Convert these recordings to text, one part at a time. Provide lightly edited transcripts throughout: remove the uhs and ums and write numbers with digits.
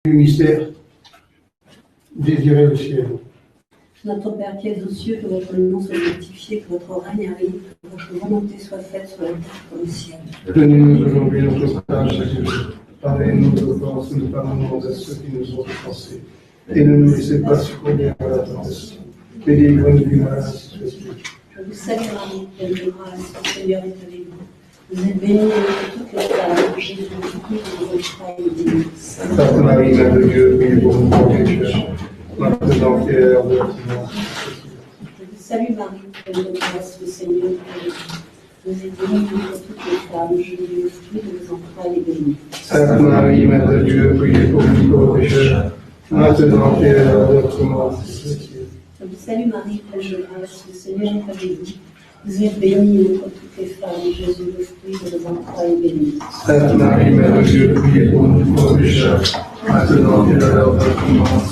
du mystère, désirer le ciel. Notre Père qui es aux cieux, que votre nom soit sanctifié, que votre règne arrive, que votre volonté soit faite sur la terre comme au ciel. Donnez-nous aujourd'hui notre pain chaque jour. Pardonnez-nous nos offenses, nous pardonnons à ceux qui nous ont offensés. Et ne nous laissez pas succomber à la tentation. Délivrez-nous du mal, ainsi soit-il. Je vous salue Marie, pleine de grâce, le Seigneur est avec vous. Vous êtes bénie entre toutes les femmes, Jésus, le fruit de vos entrailles, est béni. Sainte Marie, Mère de Dieu, priez pour nous pauvres pécheurs, maintenant et à l'heure de notre mort. Je vous salue Marie, pleine de grâce, le Seigneur est avec vous. Vous êtes bénie entre toutes les femmes, Jésus, le fruit de vos entrailles, est béni. Sainte Marie, Mère de Dieu, priez pour nous pauvres pécheurs, maintenant et à l'heure de notre mort. Je vous salue Marie, pleine de grâce, le Seigneur est avec vous. Vous êtes bénie entre toutes les femmes, Jésus, le fruit de vos entrailles, est béni. Sainte Marie, Mère de Dieu, priez pour nous pauvres pécheurs, maintenant et à l'heure de notre mort.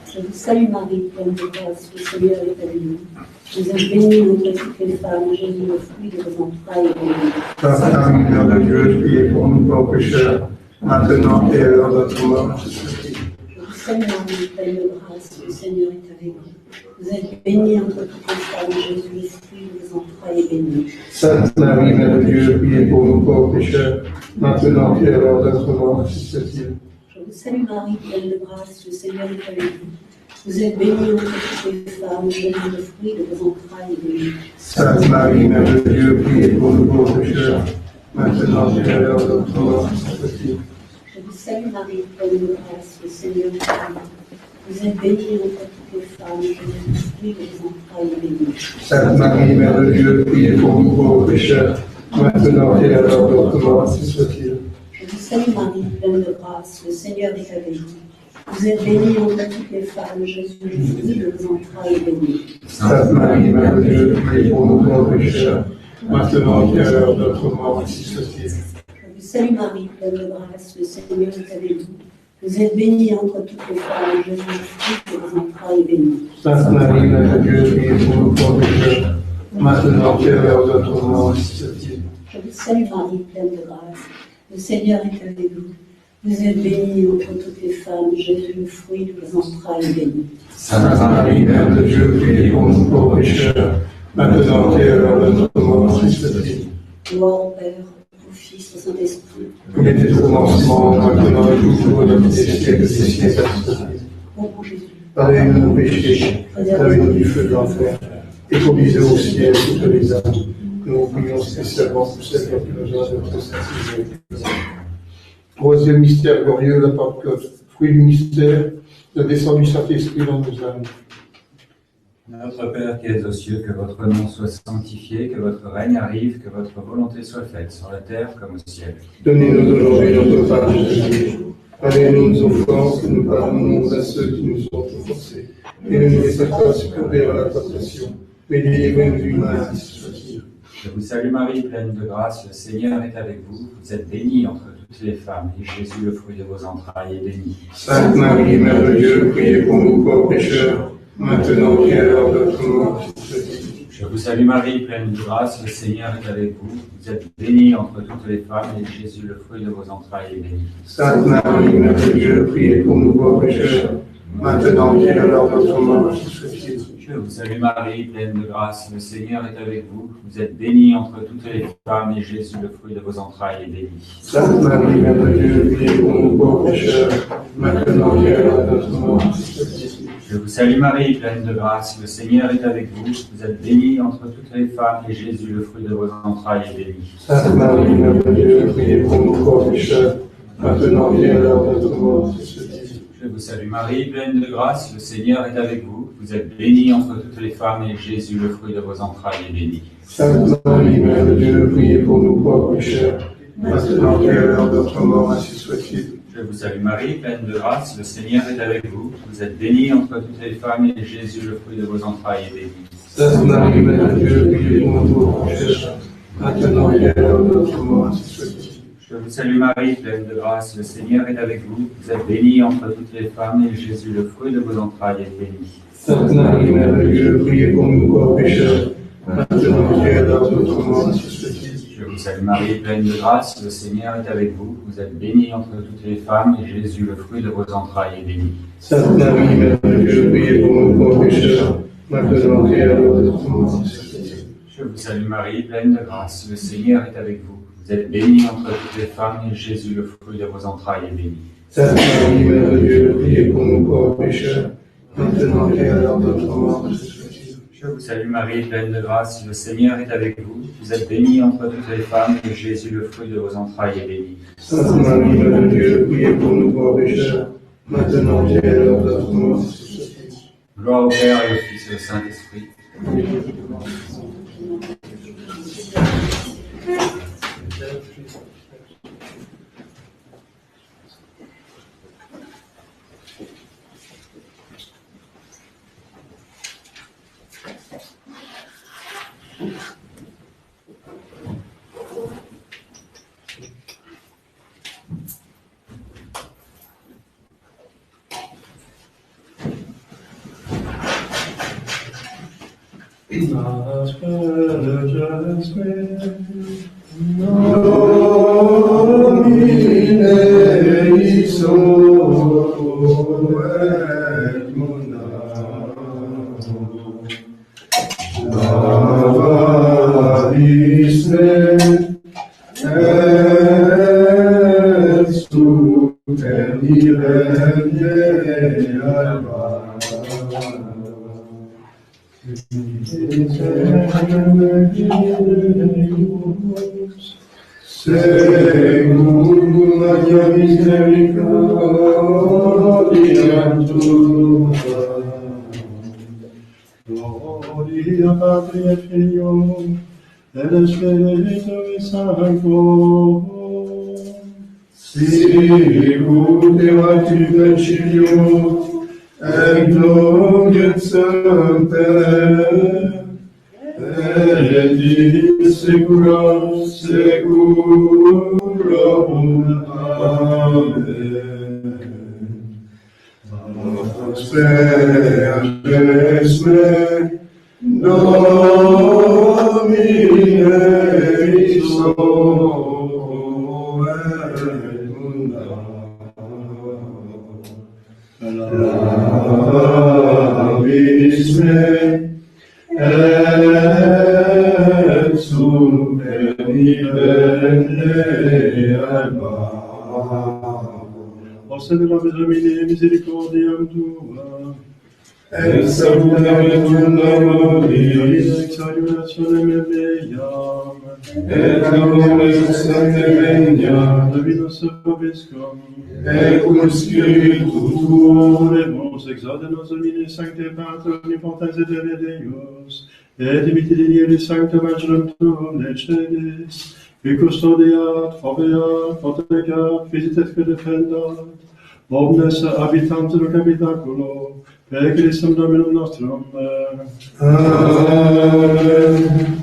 Je vous salue Marie, pleine de grâce, le Seigneur est avec vous. Vous êtes bénie entre toutes les femmes, Jésus, le fruit de vos entrailles, est béni. Sainte Marie, Mère de Dieu, priez pour nous pauvres pécheurs, maintenant et à l'heure de notre mort. Je vous salue Marie, pleine de grâce, le Seigneur est avec vous. Vous êtes bénie entre toutes les femmes, Jésus, le fruit de vos entrailles, est béni. Sainte Marie, Mère de Dieu, priez pour nous pauvres pécheurs, maintenant et à l'heure de notre mort. Je vous salue Marie, pleine de grâce, le Seigneur est avec vous. Vous êtes bénie entre toutes les femmes, Jésus, le fruit de vos entrailles, est béni. Sainte Marie, Mère de Dieu, priez pour nous pauvres pécheurs, maintenant et à l'heure de notre mort. Je vous salue Marie, pleine de grâce, le Seigneur est avec vous. Vous êtes bénie entre toutes les femmes, Jésus, le fruit de vos entrailles, est béni. Sainte Marie, Mère de Dieu, priez pour nous pauvres pécheurs, maintenant et à l'heure de notre mort, ainsi soit-il. Je vous salue Marie, pleine de grâce, le Seigneur est avec vous. Vous êtes bénie entre toutes les femmes, Jésus, le fruit de vos entrailles, est béni. Sainte Marie, Mère de Dieu, priez pour nous pauvres pécheurs, maintenant et à l'heure de notre mort, ainsi soit-il. Je vous salue Marie, pleine de grâce, le Seigneur est avec vous. Vous êtes bénie entre toutes les femmes, Jésus, le fruit de vos entrailles, est béni. Sainte Marie, Mère de Dieu, priez pour nous pauvres pécheurs, maintenant et à l'heure de notre mort, ainsi soit-il. Je vous salue Marie, pleine de grâce. Le Seigneur est avec vous. Vous êtes bénie entre toutes les femmes, Jésus, le fruit de vos entrailles, est béni. Sainte Marie, Mère de Dieu, priez pour nous pauvres pécheurs, maintenant et à l'heure de notre mort, ainsi soit-il. Gloire au Père, au Fils, au Saint-Esprit. Comme il était au commencement, maintenant et toujours, et dans les siècles des siècles. Ô mon Jésus, Pardonnez-nous nos péchés, préservez-nous du feu de l'enfer, et conduisez au ciel toutes les âmes. Nous vous prions spécialement pour celles qui ont besoin de votre sainteté. Troisième mystère glorieux, la Pentecôte. Fruit du mystère, la descente du Saint-Esprit dans nos âmes. Notre Père qui es aux cieux, que votre nom soit sanctifié, que votre règne arrive, que votre volonté soit faite sur la terre comme au ciel. Donnez-nous aujourd'hui notre pain chaque jour. Pardonnez-nous nos offenses, que nous pardonnons à ceux qui nous ont offensés. Et ne nous laissez pas succomber à la tentation, mais délivrez-nous du mal, ainsi soit-il. Je vous salue Marie, pleine de grâce, le Seigneur est avec vous. Vous êtes bénie entre toutes les femmes, et Jésus, le fruit de vos entrailles, est béni. Sainte Marie, Mère de Dieu, priez pour nous pauvres pécheurs, maintenant et à l'heure de notre mort. Je vous salue Marie, pleine de grâce, le Seigneur est avec vous. Vous êtes bénie entre toutes les femmes, et Jésus, le fruit de vos entrailles, est béni. Sainte Marie, Mère de Dieu, priez pour nous pauvres pécheurs, maintenant et à l'heure de notre mort. Je vous salue Marie, pleine de grâce, le Seigneur est avec vous. Vous êtes bénie entre toutes les femmes, et Jésus, le fruit de vos entrailles, est béni. Sainte Marie, Mère de Dieu, priez pour nous pauvres pécheurs, maintenant et à l'heure de notre mort. Je vous salue Marie, pleine de grâce, le Seigneur est avec vous. Vous êtes bénie entre toutes les femmes, et Jésus, le fruit de vos entrailles, est béni. Sainte Marie, Mère de Dieu, priez pour nous pauvres pécheurs, maintenant et à l'heure de notre mort. Je vous salue Marie, pleine de grâce, le Seigneur est avec vous. Vous êtes bénie entre toutes les femmes, et Jésus, le fruit de vos entrailles, est béni. Sainte Marie, Mère de Dieu, priez pour nous pauvres pécheurs, maintenant et à l'heure de notre mort, ainsi soit-il. Je vous salue Marie, pleine de grâce, le Seigneur est avec vous. Vous êtes bénie entre toutes les femmes, et Jésus, le fruit de vos entrailles, est béni. Sainte Marie, Mère de Dieu, priez pour nous pauvres pécheurs, maintenant et à l'heure de notre mort, ainsi soit-il. Je vous salue Marie, pleine de grâce, le Seigneur est avec vous. Vous êtes bénie entre toutes les femmes, et Jésus, le fruit de vos entrailles, est béni. Sainte Marie, Mère de Dieu, priez pour nous pauvres pécheurs, maintenant et à l'heure de notre mort, ainsi soit-il. Je vous vous salue Marie, pleine de grâce, le Seigneur est avec vous. Vous êtes bénie entre toutes les femmes, et Jésus, le fruit de vos entrailles, est béni. Sainte Marie, Mère de Dieu, priez pour nous pauvres pécheurs, maintenant et à l'heure de notre mort. Je vous salue Marie, pleine de grâce, le Seigneur est avec vous. Vous êtes bénie entre toutes les femmes, et Jésus, le fruit de vos entrailles, est béni. Sainte Marie, Mère de Dieu, priez pour nous pauvres pécheurs, maintenant et à l'heure de notre mort. Je vous salue Marie, pleine de grâce, le Seigneur est avec vous. Vous êtes bénie entre toutes les femmes, et Jésus, le fruit de vos entrailles, est béni. Sainte Marie, Mère de Dieu, priez pour nous pauvres pécheurs, maintenant et à l'heure de notre mort. Gloire au Père et au Fils et au Saint-Esprit. Gloria Patri et Filio et Spiritus Sancto. Sicut erat in principio et nunc et semper et in saecula saeculorum. Amen. Asperas me Domine ipso et munda. Lavis me et supervivere alba. Osserve la Domine misericordiam tua. Et salutationem Domini, exaltationem Eiam, et amore Sancte Venia, Dominus vobiscum, et cum spiritu tuo, oremus exalte nos Domine Sancte Pater, omnipotens et Dei Deus, et dimitti digni Sancta Majorum tuum decedes, qui custodiat, foveat, protegat, visitet que defendat, omnes habitantes habitaculo, per Christum Dominum nostrum. Amen.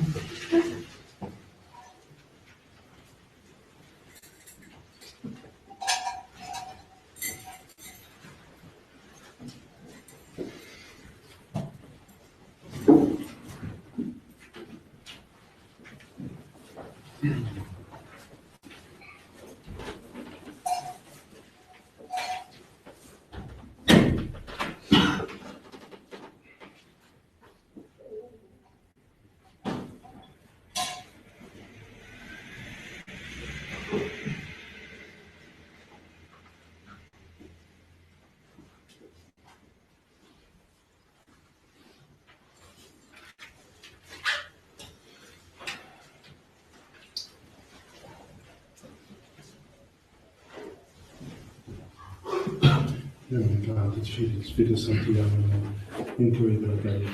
Spiritus Sancti, in cui veramente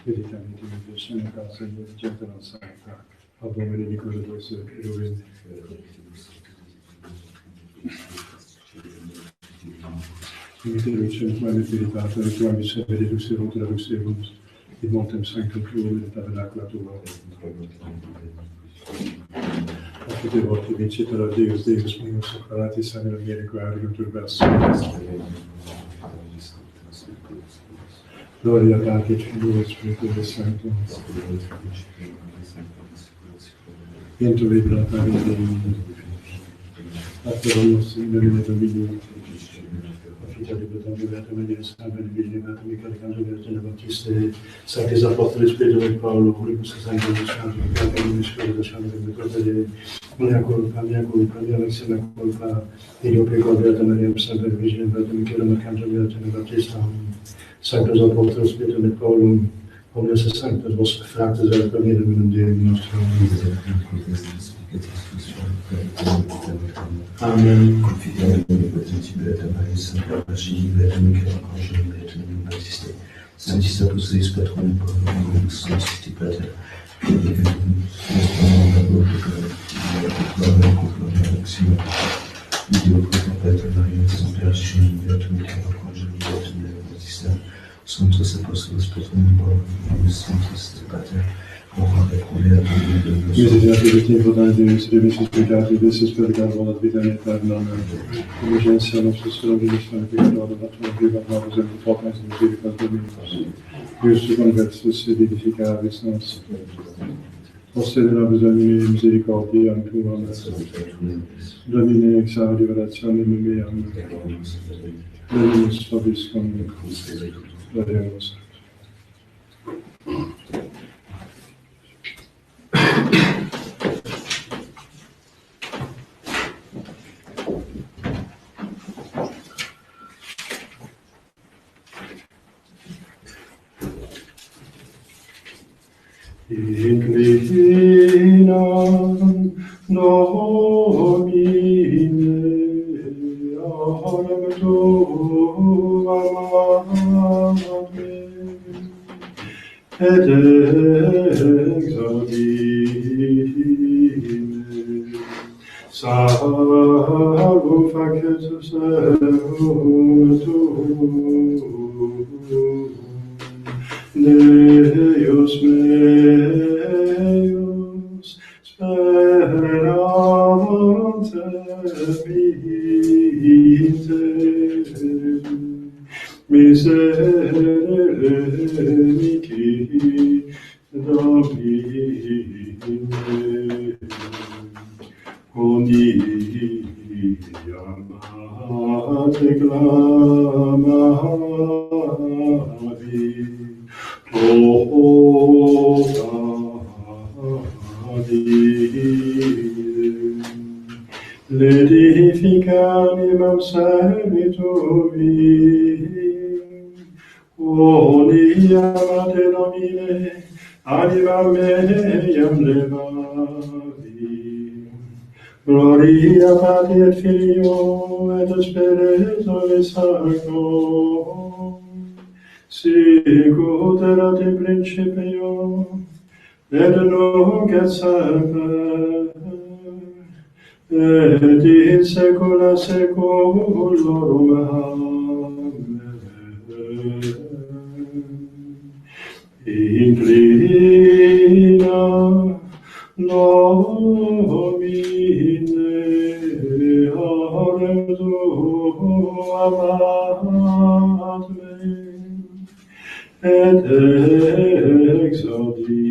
veditamente in versione casa di gente non santa, abomene di cose dosse e dove imite lucem quae veritatem, quae miserere lucerum traducerum, in montem sanctum tuum, in tabernacula tua. Te vorti vincitore Deus, Deus meus, separatis anima mea quaerium turbas. Gloria Patri et Filio et Spiritus Sancto. Into vibrata vidi, attornos in veneto vidi, affida di potente beata Maria Salve, vidi, beata Michele Canto, Vergine Battiste, Sanctis Apostoli Spirito del Paolo, Curibus Sancti del Santo, Beata in Spirito Santo, Beata mia colpa, mia vexilla colpa, io prego Beata Maria Salve, Virgine, Beata Michele Canto, Vergine Battista, Sanctus Apostoli Spirito del Paolo, omnes sanctus vos fractus et familia Dei nostro. Amen. Confidiamo in potenza beata Maria Santa Virgine, beata Michele Arcangelo, beata Maria Battiste, Sanctis Apostolis Patronum Paulorum, Sanctis Pater, Fidelis Dio Pater Maria Santa Virgine, beata Michele Arcangelo, beata Maria Battiste, Sanctus Apostolis Patronum Paulorum, Sanctis Pater, Misericorde tempo dai servizi spiegati, adesso speriamo la vita eterna. Come gensia nostra solo di nostra peccato, la tua viva nuova sempre poca in misericordia Dominus. Deus conversus et edificavis nos. Ostede nobis Domine misericordia tuam. Domine exaudi orationem meam. Dominus vobiscum. Gloremus. Inclinam Domine autem tuam et exaudime salvum facetus eum tuum Deus meus sperante vitae miserere mihi Domine oniam te clamavi L'edifica animam servituvi, oniam te Domine, animam meam levavi. Gloria Patri et Filio et Spiritui Sancto, sicut erat in principio, et nunc et semper, et in saecula saeculorum. Amen. Inclina Domine orem tuam ad me, et exaudime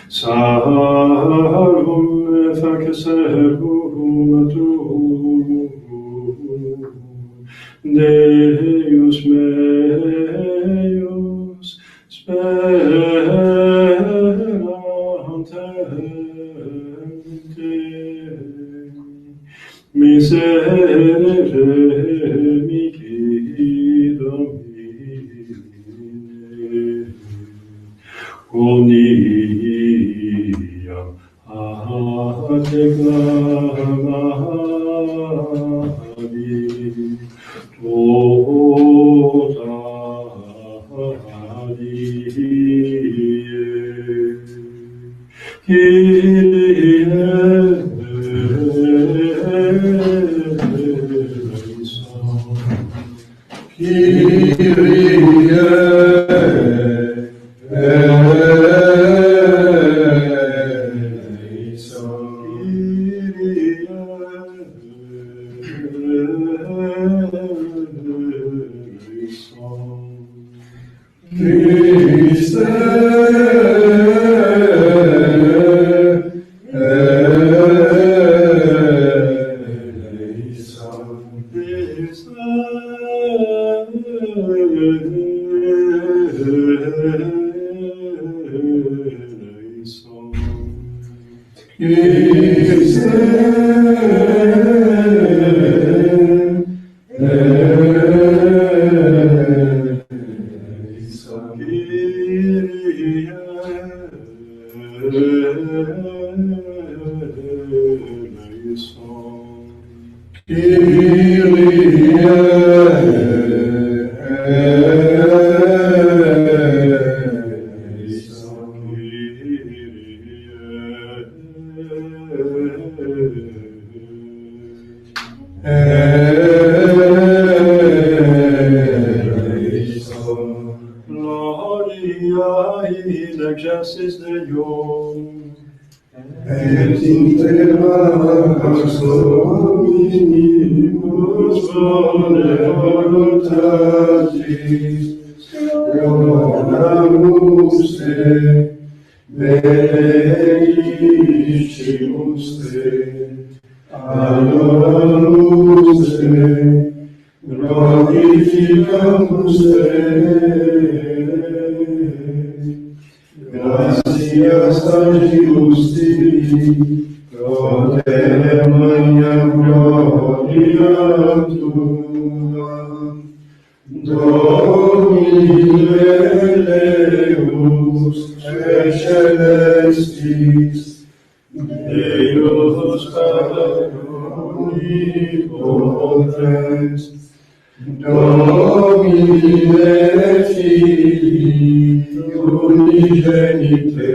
salvum faces eum tuum Deus meus sperante miserere mihi Domine oniam te clamavi Christe Gloria in excelsis Deo. Et in terras omnibus bone voluntatis, donamus te, benedicimus te, adoramus te, glorificamus te. Gratias agimus tibi, protenem magnam gloriam tuam. Domine Deus, celestis, Deus Pater omnipotens, Domine Filii unigenite,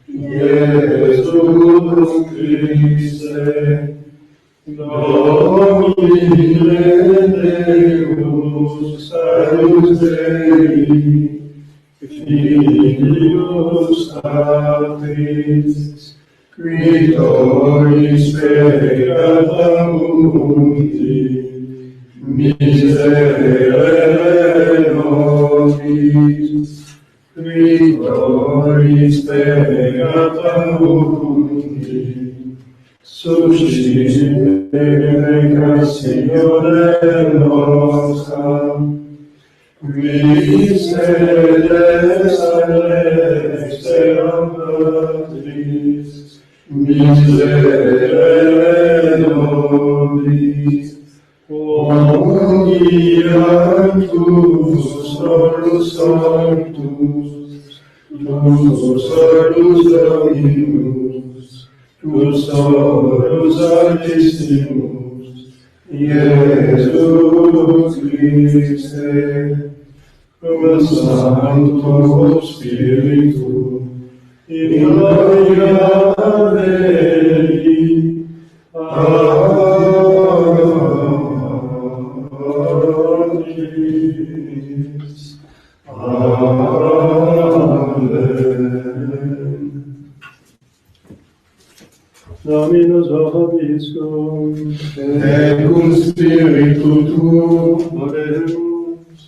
Iesum Christe, Domine Deus, salus Dei, Filius Patris, qui tollis peccata mundi, miserere nobis, qui tollis peccata mundi, suscite grazione nostra, qui sedes exteram patris, miserere nobis, omniatus solus sanctus, tu solus Dominus, tu solus altissimus, Iesus Christe, cum Sancto Spiritu, in gloria Dei, Dominus vobiscum, et cum spiritu tuo, oremus.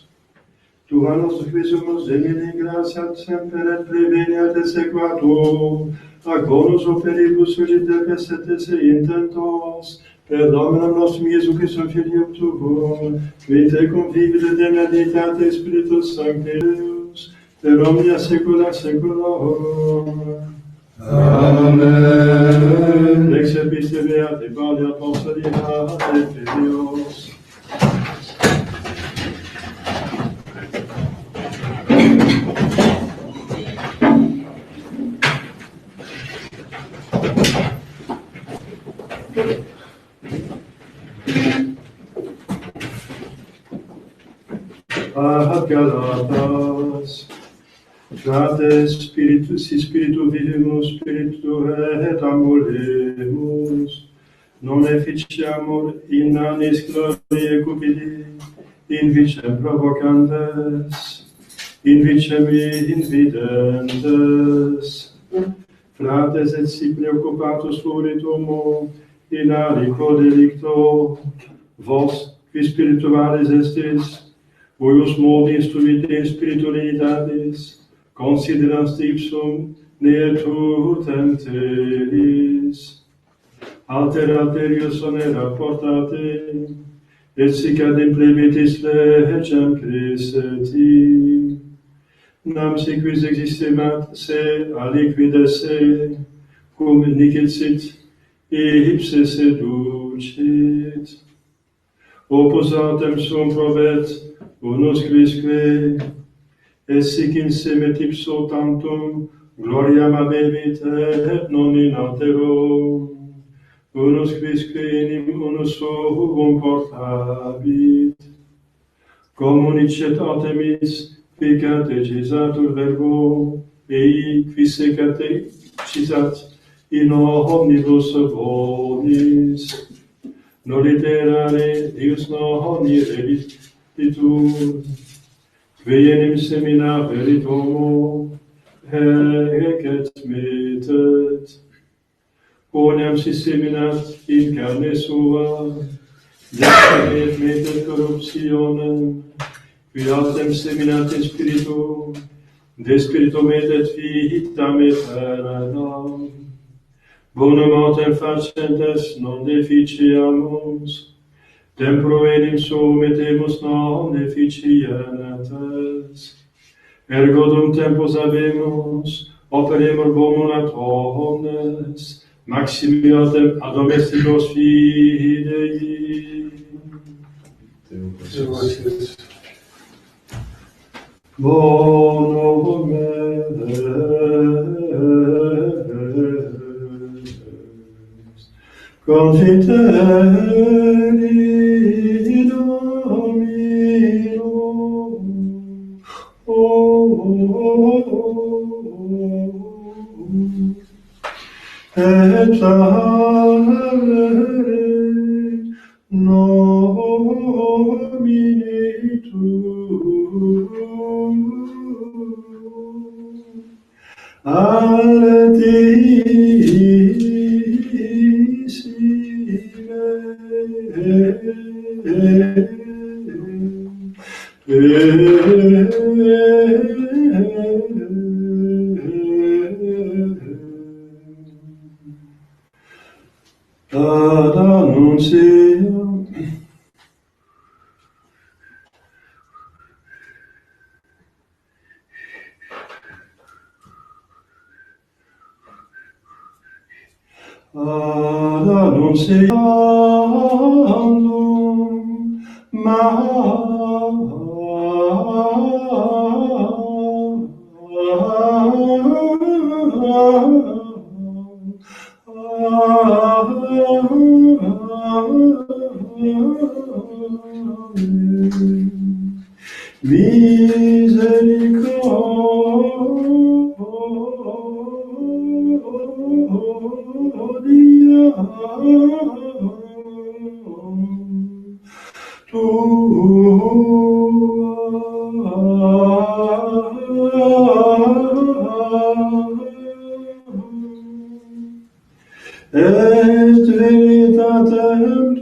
Tua nostra Christus, Emini gratia semper et plebeniat et sequatur, agonus operibus surgite pessetes e intentos, per Dominum nostrum Iesu Christum Filium tuum, qui te convivit de meditate Spiritus Sancti Deus, per omnia saecula saeculorum. Amen. Ex episte beati Pauli apostoli et Filios. Galatas. Frates spiritus spiritu vivimus, spiritu et amolemus. Non efficiamur in annis gloriae cupidi, in vicem provocantes, in vicem invidentes. Frates et si preoccupatus floritumo, in aliquo delicto, vos, qui spiritualis estis, Uius modi instruite in spiritualitatis, considerans ipsum ne tutem teris. Alterius sonera portate, et sic ad implebitis legem cresceti. Nam siquis existemat se aliquid esse, cum nicit ipse seducit. Opus autem sum probet, unus quisque, et sic in semet ipso tantum gloriam abebit et non in altero. unus quisque enim unus suum portabit, communicet Artemis, qui catechisatur verbo, ei qui se catechisat in omnibus bonis, noliterare Deus noni redditur, qui enim semina veritomo, hec et metet, quoniam si seminat in carne sua, et metet corruptionem, qui autem seminat in spiritu, de spiritu metet vitam aeternam. Bonum autem facentes non deficiamus, temporo enim suum mettemus non deficientes. Ergo dum tempus habemus, operemur bonum ad omnes, maximi autem ad domesticos fidei. Bonum est, confiteri Domino, et avere nomini tuum, ad annunciam misericordia et veritatem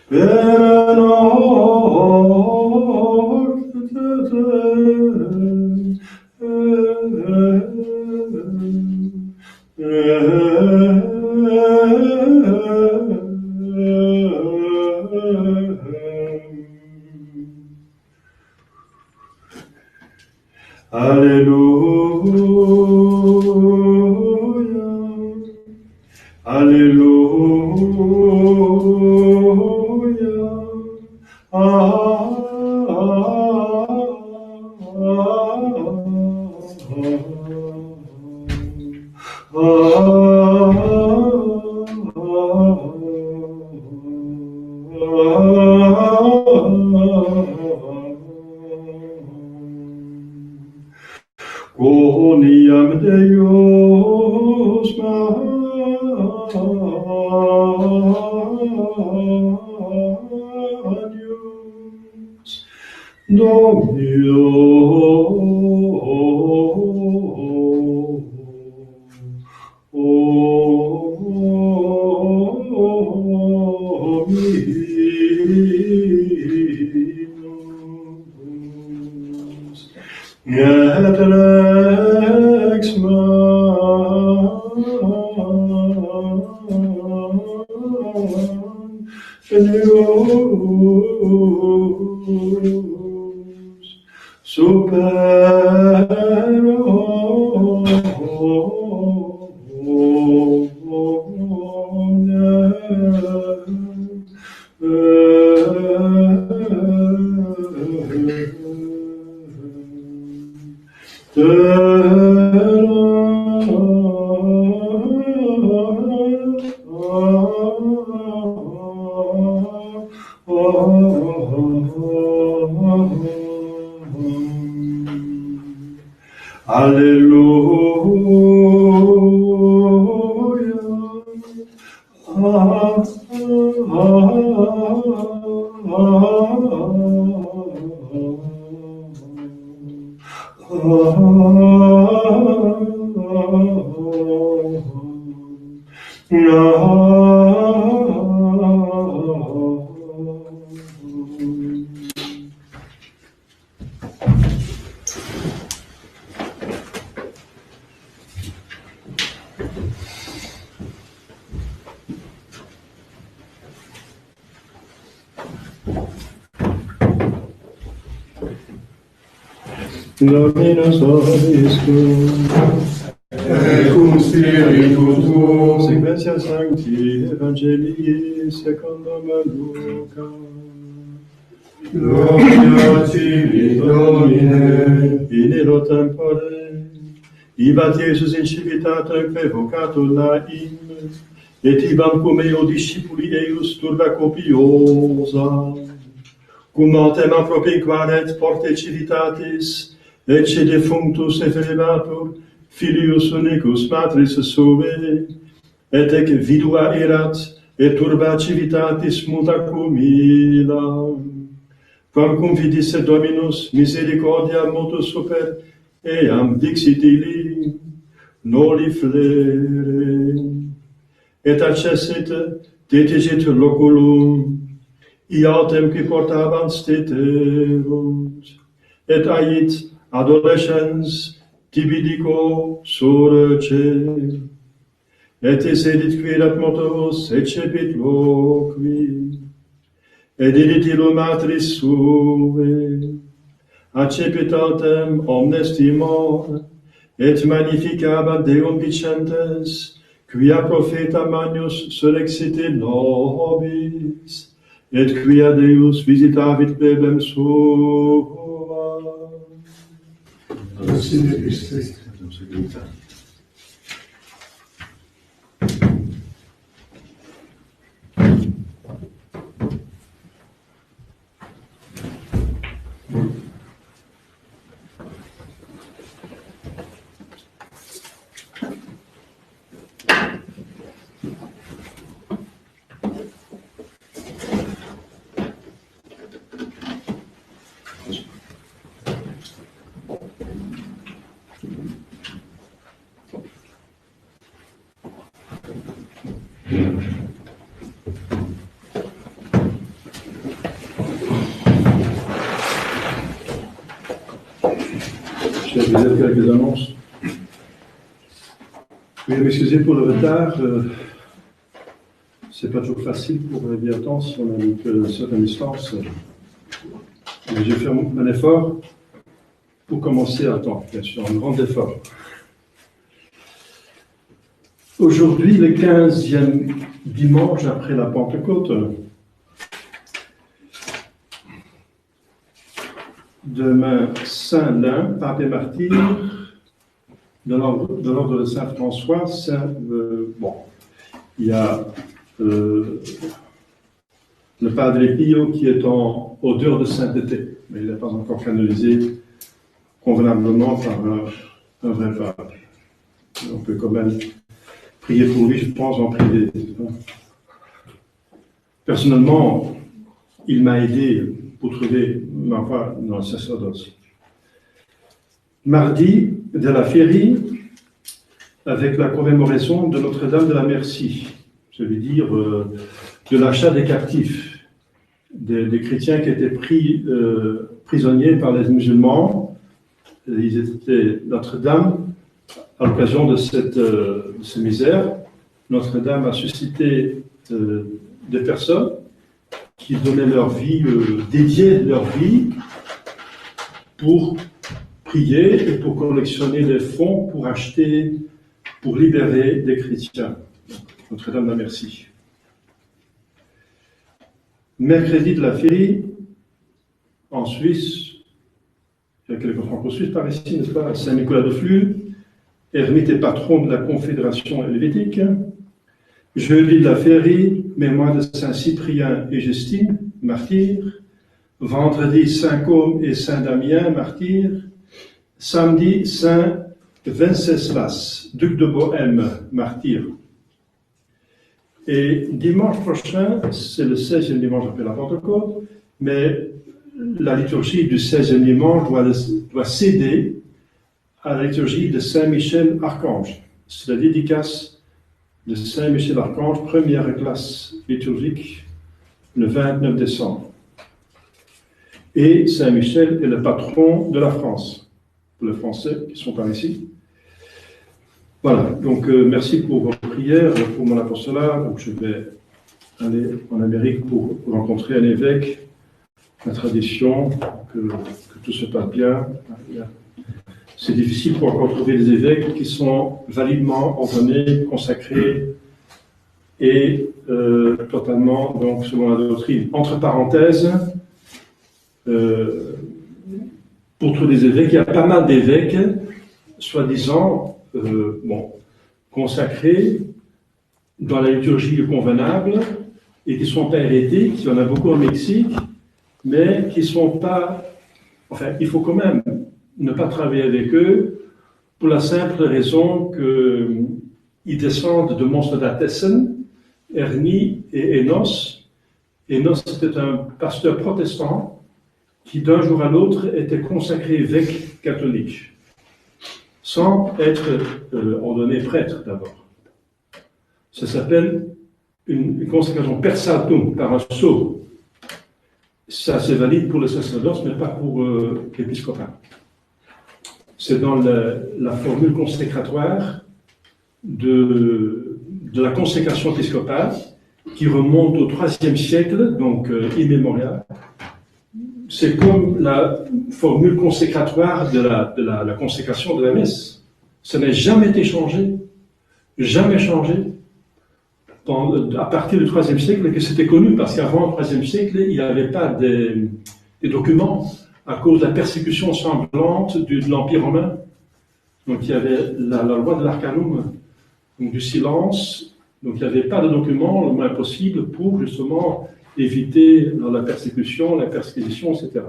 per Alleluia, Quoniam Deus Magnus, Domino et rex Deus super Dominus vobiscum, et cum spiritu tuo, sequentia sancti Evangelii secundum Lucam. Gloria tibi, Domine. In illo tempore, ibat Iesus in civitatem prevocatur laim, et ibam cum eo discipuli eius turba copiosa, cum autem apropinquaret porte civitatis, ecce defunctus efferebatur, filius unicus matris suae, et ec vidua erat, et turba civitatis multa cumila. Quamcum vidisse Dominus misericordia motus super eam dixit illi, noli flere, et accessit, detigit loculum, iautem qui portavant steterunt, et ait adolescens tibidico surce, et sedit quirat motorus excepit loqui, et didit illo matris suae, accepit autem omnes timor, et magnificabant Deum dicentes, quia propheta Manius surrexite nobis, et quia Deus visitavit plebem sua. Sine Christe. Je vais vous dire quelques annonces. Veuillez m'excuser pour le retard. C'est pas toujours facile pour arriver à temps si on a une certaine distance. Mais j'ai fait un effort pour commencer à temps, bien sûr, un grand effort. Aujourd'hui, le 15e dimanche après la Pentecôte, demain, Saint-Lin, pape et martyr, de l'ordre de Saint-François, il y a le Padre Pio qui est en odeur de sainteté, mais il n'est pas encore canonisé convenablement par un vrai pape. On peut quand même prier pour lui, je pense, en privé. Personnellement, il m'a aidé pour trouver ma voie dans le sacerdoce. Mardi, de la Féerie, avec la commémoration de Notre-Dame de la Merci, je veux dire de l'achat des captifs, des chrétiens qui étaient pris prisonniers par les musulmans. Ils étaient Notre-Dame, à l'occasion de ces misères. Notre-Dame a suscité des personnes qui donnaient leur vie, dédiaient leur vie pour prier et pour collectionner des fonds pour acheter, pour libérer des chrétiens. Notre-Dame de la Merci. Mercredi de la Féerie, en Suisse, il y a quelques franco-suisses par ici, n'est-ce pas? Saint-Nicolas de Flux, ermite et patron de la Confédération helvétique. Jeudi de la Féerie, mémoire de Saint-Cyprien et Justine, martyrs. Vendredi, Saint-Côme et Saint-Damien, martyrs. Samedi, Saint Venceslas, duc de Bohême, martyr. Et dimanche prochain, c'est le 16e dimanche après la Pentecôte, mais la liturgie du 16e dimanche doit céder à la liturgie de Saint-Michel Archange. C'est la dédicace de Saint-Michel Archange, première classe liturgique, le 29 décembre. Et Saint-Michel est le patron de la France, pour les Français qui sont par ici. Voilà, donc merci pour vos prières, pour mon apostolat. Donc je vais aller en Amérique pour rencontrer un évêque, la tradition, que tout se passe bien. C'est difficile pour encore trouver des évêques qui sont validement ordonnés, consacrés et totalement donc selon la doctrine. Entre parenthèses, pour trouver des évêques, il y a pas mal d'évêques, soi-disant, consacrés dans la liturgie convenable et qui ne sont pas hérétiques, il y en a beaucoup au Mexique, mais qui ne sont pas... Enfin, il faut quand même ne pas travailler avec eux pour la simple raison qu'ils descendent de monstres d'Atessen, Ernie et Enos. Enos était un pasteur protestant qui d'un jour à l'autre était consacré évêque catholique, sans être ordonné prêtre d'abord. Ça s'appelle une consécration per saltum, par un sceau. Ça, c'est valide pour le sacerdoce, mais pas pour l'épiscopat. C'est dans la formule consécratoire de la consécration épiscopale qui remonte au IIIe siècle, donc immémorial. C'est comme la formule consécratoire de la consécration de la messe. Ça n'a jamais été changé, jamais changé. À partir du IIIe siècle, que c'était connu, parce qu'avant le IIIe siècle, il n'y avait pas des documents à cause de la persécution sanglante de l'Empire romain. Donc il y avait la loi de l'Arcanum, donc du silence. Donc il n'y avait pas de documents le moins possible pour justement éviter la persécution, etc.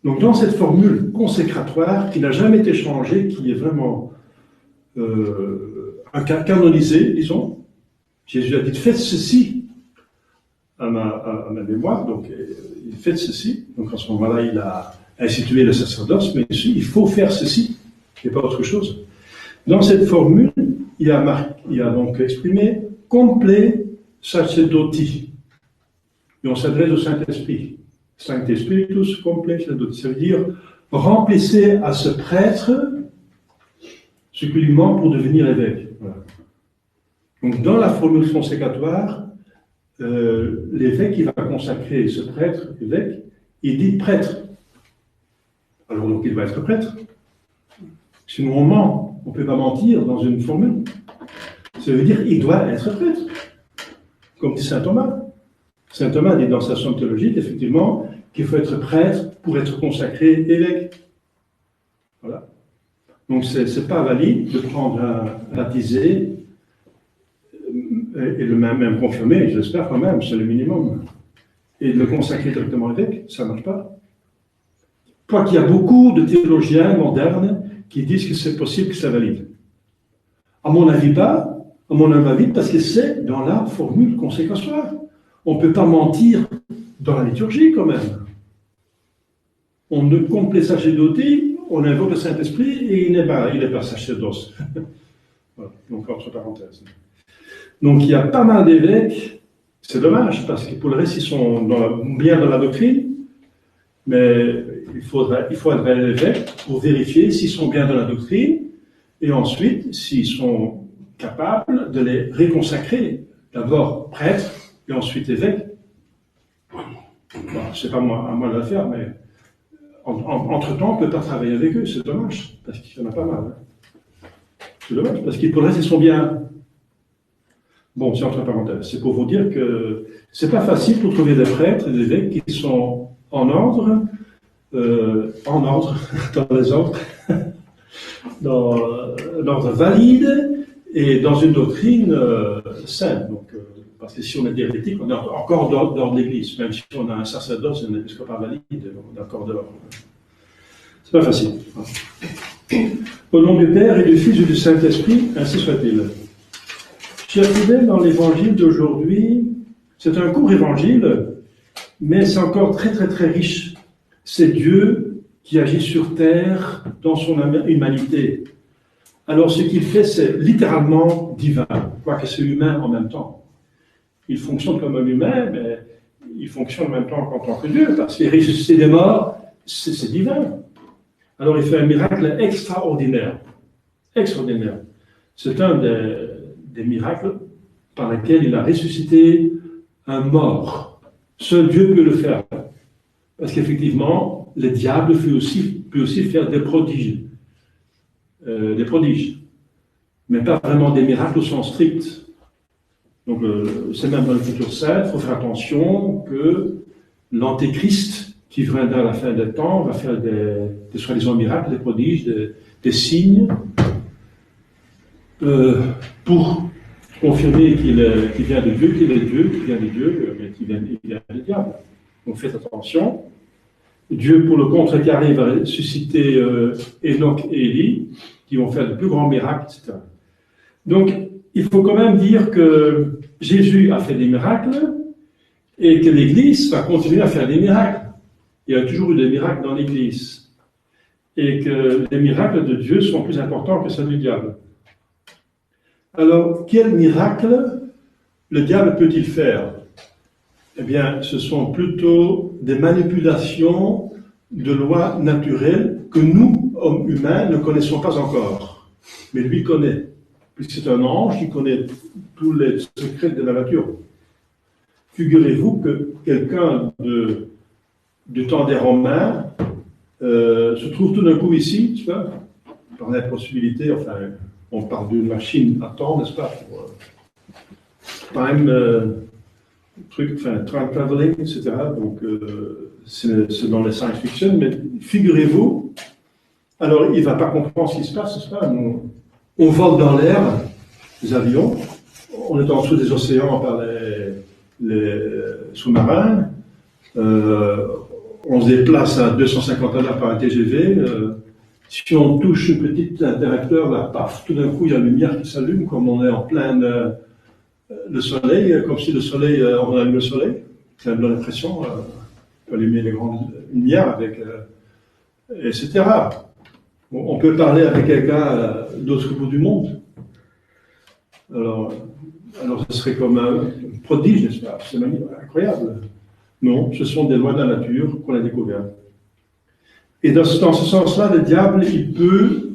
Donc dans cette formule consécratoire qui n'a jamais été changée, qui est vraiment canonisée, disons, Jésus a dit « faites ceci » à ma mémoire, donc faites ceci. Donc à ce moment-là, il a institué le sacerdoce, mais il faut faire ceci, et pas autre chose. Dans cette formule, il a donc exprimé « complet sacerdoti ». Et on s'adresse au Saint-Esprit. Sancte-Spiritus complet sacerdoti. Ça veut dire remplissez à ce prêtre ce qui lui manque pour devenir évêque. Voilà. Donc dans la formule consécratoire, l'évêque qui va consacrer ce prêtre, évêque, il dit prêtre. Alors donc il va être prêtre. Sinon on ment, on ne peut pas mentir dans une formule. Ça veut dire qu'il doit être prêtre. Comme dit saint Thomas. Saint Thomas dit dans sa somme théologique, effectivement, qu'il faut être prêtre pour être consacré évêque. Voilà. Donc ce n'est pas valide de prendre un baptisé et le même confirmer, j'espère quand même, c'est le minimum, et de le consacrer directement évêque, ça ne marche pas. Quoiqu'il y a beaucoup de théologiens modernes qui disent que c'est possible que ça valide. À mon avis pas, à mon avis parce que c'est dans la formule consécratoire. On ne peut pas mentir dans la liturgie quand même. On ne complet sacerdoti, on invoque le Saint-Esprit et il n'est pas sacerdoce. Voilà, donc entre parenthèses. Donc il y a pas mal d'évêques, c'est dommage, parce que pour le reste, ils sont bien dans la doctrine, mais il faudrait l'évêque pour vérifier s'ils sont bien dans la doctrine, et ensuite, s'ils sont capables de les réconsacrer, d'abord prêtre, et ensuite évêque. Bon, c'est pas à moi de le faire, mais entre-temps, on ne peut pas travailler avec eux, c'est dommage, parce qu'il y en a pas mal. Hein. C'est dommage, parce que pour le reste, ils sont bien... Bon, c'est entre parenthèses. C'est pour vous dire que c'est pas facile pour trouver des prêtres et des évêques qui sont en ordre, dans les ordres, dans l'ordre valide et dans une doctrine saine. Donc, parce que si on est hérétique, on est encore d'ordre de l'Église. Même si on a un sacerdoce et un épiscopat valide, on est encore dehors. C'est pas facile. Au nom du Père et du Fils et du Saint-Esprit, ainsi soit-il. Chers fidèles, dans l'évangile d'aujourd'hui, c'est un court évangile, mais c'est encore très très très riche. C'est Dieu qui agit sur terre dans son humanité. Alors ce qu'il fait, c'est littéralement divin, quoique c'est humain en même temps. Il fonctionne comme un humain, mais il fonctionne en même temps en tant que Dieu, parce qu'il ressuscite des morts, c'est divin. Alors il fait un miracle extraordinaire. Extraordinaire. C'est un des miracles par lesquels il a ressuscité un mort. Seul Dieu peut le faire. Parce qu'effectivement, le diable peut aussi faire des prodiges. Mais pas vraiment des miracles au sens strict. Donc, c'est même dans l'Écriture sainte, il faut faire attention que l'Antéchrist, qui viendra à la fin des temps, va faire des soi-disant miracles, des prodiges, des signes, pour confirmer qu'il vient de Dieu, qu'il est Dieu, qu'il vient de Dieu, mais qu'il vient du diable. Donc faites attention. Dieu, pour le contrecarrer, va ressusciter Enoch et Élie, qui vont faire de plus grands miracles, etc. Donc, il faut quand même dire que Jésus a fait des miracles et que l'Église va continuer à faire des miracles. Il y a toujours eu des miracles dans l'Église. Et que les miracles de Dieu sont plus importants que ceux du diable. Alors, quel miracle le diable peut-il faire? Eh bien, ce sont plutôt des manipulations de lois naturelles que nous, hommes humains, ne connaissons pas encore. Mais lui connaît, puisque c'est un ange qui connaît tous les secrets de la nature. Figurez-vous que quelqu'un du temps des Romains se trouve tout d'un coup ici, tu vois, par la possibilité, enfin, on parle d'une machine à temps, n'est-ce pas, pour time traveling, etc. Donc, c'est dans les science fiction, mais figurez-vous, alors il ne va pas comprendre ce qui se passe, n'est-ce pas? On vole dans l'air, les avions, on est en dessous des océans par les sous-marins, on se déplace à 250 à l'heure par un TGV, si on touche un petit interrupteur, là, paf, tout d'un coup il y a une lumière qui s'allume, comme on est en plein le soleil, comme si le soleil, on allume le soleil, ça donne l'impression, on peut allumer les grandes lumières avec, etc. On peut parler avec quelqu'un d'autre bout du monde. Alors ce serait comme un prodige, n'est-ce pas? C'est incroyable. Non, ce sont des lois de la nature qu'on a découvertes. Et dans ce sens-là, le diable, il peut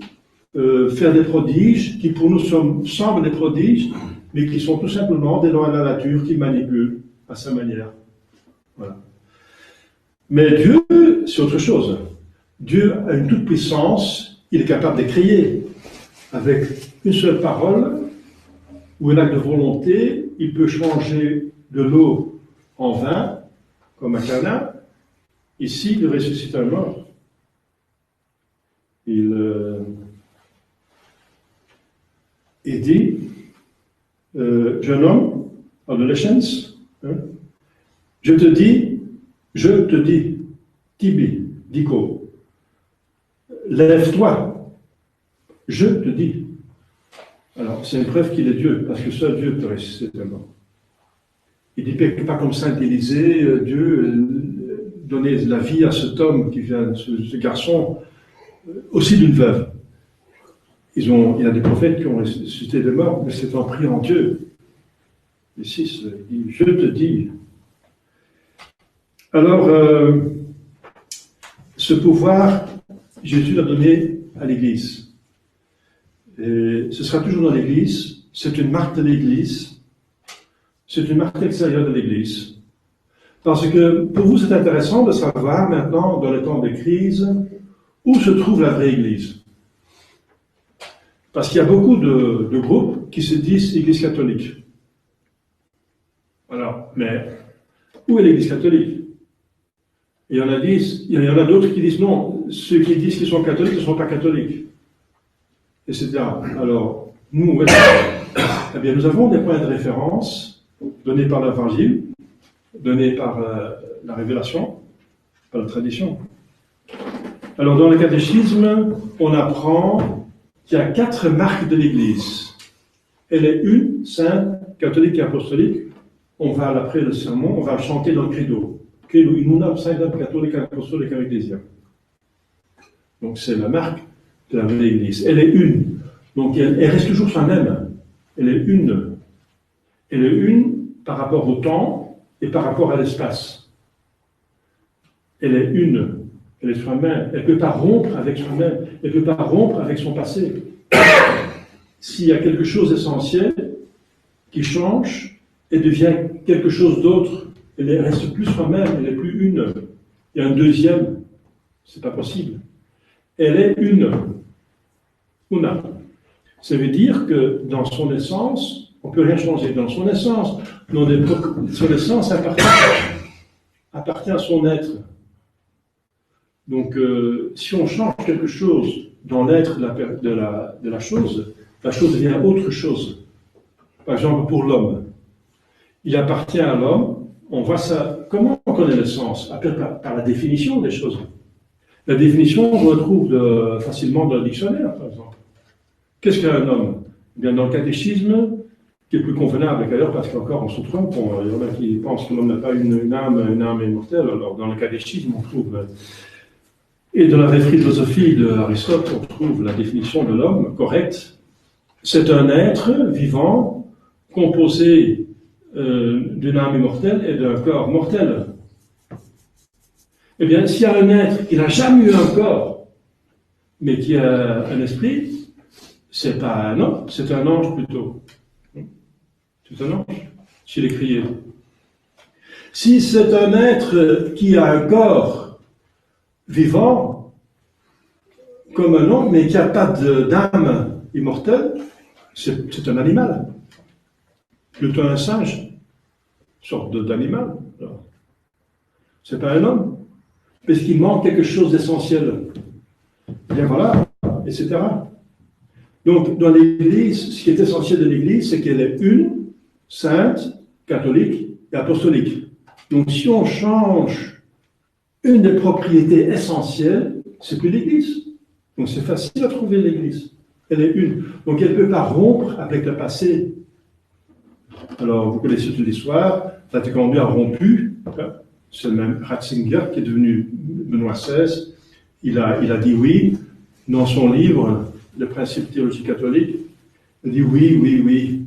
faire des prodiges qui pour nous semblent des prodiges, mais qui sont tout simplement des lois de la nature qu'il manipule à sa manière. Voilà. Mais Dieu, c'est autre chose. Dieu a une toute puissance, il est capable de créer. Avec une seule parole ou un acte de volonté, il peut changer de l'eau en vin, comme à Cana. Ici, il ressuscite un mort. Il dit, jeune homme, adolescence, hein, je te dis, Tibi, Dico, lève-toi, je te dis. Alors, c'est une preuve qu'il est Dieu, parce que seul Dieu peut ressusciter un mort. Il dit pas comme Saint Élisée, Dieu donnait la vie à cet homme qui vient, ce garçon, aussi d'une veuve. Il y a des prophètes qui ont ressuscité des morts, mais c'est en priant Dieu. Ici, il dit, je te dis. Alors, ce pouvoir, Jésus l'a donné à l'Église. Et ce sera toujours dans l'Église. C'est une marque de l'Église. C'est une marque extérieure de l'Église. Parce que pour vous, c'est intéressant de savoir maintenant, dans les temps de crise, où se trouve la vraie Église. Parce qu'il y a beaucoup de groupes qui se disent Église catholique. Alors, mais où est l'Église catholique? Et il y en a d'autres qui disent non, ceux qui disent qu'ils sont catholiques ne sont pas catholiques, etc. Alors, nous, eh bien, nous avons des points de référence donnés par l'Évangile, donnés par la révélation, par la tradition. Alors, dans le catéchisme, on apprend qu'il y a 4 marques de l'Église. Elle est une, sainte, catholique et apostolique. On va, après le sermon, on va chanter dans le credo. Credo in unam sanctam catholica apostolica ecclesia. Donc, c'est la marque de la vraie Église. Elle est une. Donc, elle reste toujours soi-même. Elle est une. Elle est une par rapport au temps et par rapport à l'espace. Elle est une. Elle est soi-même. Elle ne peut pas rompre avec soi-même. Elle ne peut pas rompre avec son passé. S'il y a quelque chose d'essentiel qui change et devient quelque chose d'autre, elle ne reste plus soi-même, elle n'est plus une. Il y a un deuxième. C'est pas possible. Elle est une. Una. Ça veut dire que dans son essence, on ne peut rien changer. Dans son essence, son essence appartient à son être. Donc, si on change quelque chose dans l'être de la chose devient autre chose. Par exemple, pour l'homme. Il appartient à l'homme, on voit ça. Comment on connaît le sens? Par la définition des choses. La définition, on retrouve facilement dans le dictionnaire, par exemple. Qu'est-ce qu'un homme? Eh bien, dans le catéchisme, qui est plus convenable d'ailleurs, parce qu'encore on se trompe, il y en a qui pensent que l'homme n'a pas une âme immortelle. Alors, dans le catéchisme, on trouve. Et dans la vraie philosophie d'Aristote, on trouve la définition de l'homme correcte. C'est un être vivant, composé d'une âme immortelle et d'un corps mortel. Eh bien, s'il y a un être qui n'a jamais eu un corps, mais qui a un esprit, c'est pas un homme, c'est un ange plutôt. C'est un ange, s'il est crié. Si c'est un être qui a un corps vivant, comme un homme, mais qui n'a pas d'âme immortelle, c'est un animal. Plutôt un singe, une sorte d'animal. C'est pas un homme, parce qu'il manque quelque chose d'essentiel. Bien voilà, etc. Donc, dans l'Église, ce qui est essentiel de l'Église, c'est qu'elle est une, sainte, catholique et apostolique. Donc, si on change une des propriétés essentielles, c'est plus l'Église. Donc, c'est facile à trouver l'Église. Elle est une. Donc, elle ne peut pas rompre avec le passé. Alors, vous connaissez toute l'histoire. Vatican II a rompu. C'est le même Ratzinger qui est devenu Benoît XVI. Il a dit oui. Dans son livre, Le principe théologique catholique, il dit oui.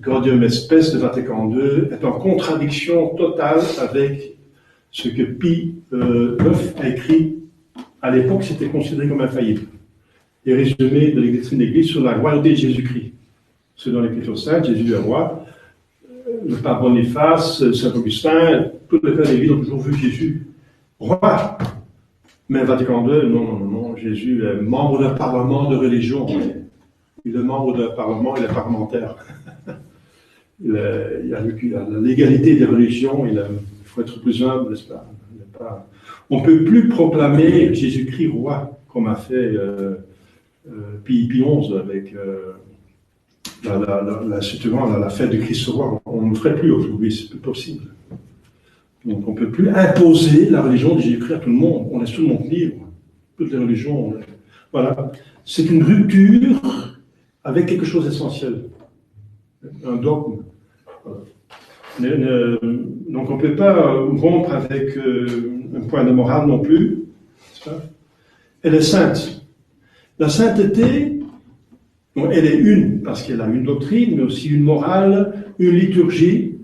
Gaudium Spes de Vatican II est en contradiction totale avec ce que Pie IX a écrit. À l'époque, c'était considéré comme infaillible. Les résumés de l'Église sur la royauté de Jésus-Christ. C'est dans l'Écriture sainte, Jésus est roi. Le pape Boniface, Saint Augustin, tous les pères d'Église ont toujours vu Jésus roi. Mais Vatican II, non, Jésus est membre d'un parlement de religion. Il est membre d'un parlement, il est parlementaire. Il y a la légalité des religions, il faut être plus humble, n'est-ce pas? On ne peut plus proclamer Jésus-Christ roi, comme a fait Pie XI avec la fête de Christ roi. On ne le ferait plus aujourd'hui, c'est plus possible. Donc on ne peut plus imposer la religion de Jésus-Christ à tout le monde. On laisse tout le monde libre. Toutes les religions. Voilà. C'est une rupture avec quelque chose d'essentiel. Un dogme. Voilà. Donc on ne peut pas rompre avec un point de morale non plus. Elle est sainte. La sainteté, bon, elle est une, parce qu'elle a une doctrine, mais aussi une morale, une liturgie.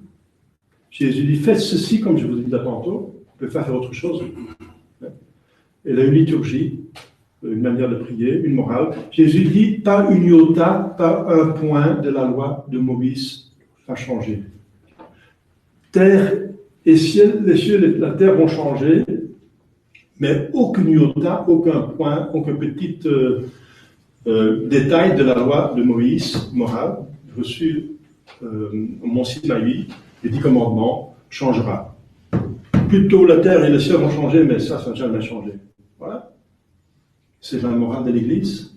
Jésus dit, faites ceci comme je vous ai dit tantôt. On ne peut pas faire autre chose. Elle a une liturgie, une manière de prier, une morale. Jésus dit, pas une iota, pas un point de la loi de Moïse va changer. Terre et ciel, les cieux et la terre vont changer, mais aucun iota, aucun point, aucun petit détail de la loi de Moïse, morale, reçue au Mont Sinaï, les 10 commandements, changera. plutôt la terre et le ciel vont changer, mais ça n'a jamais changé. Voilà. C'est la morale de l'Église.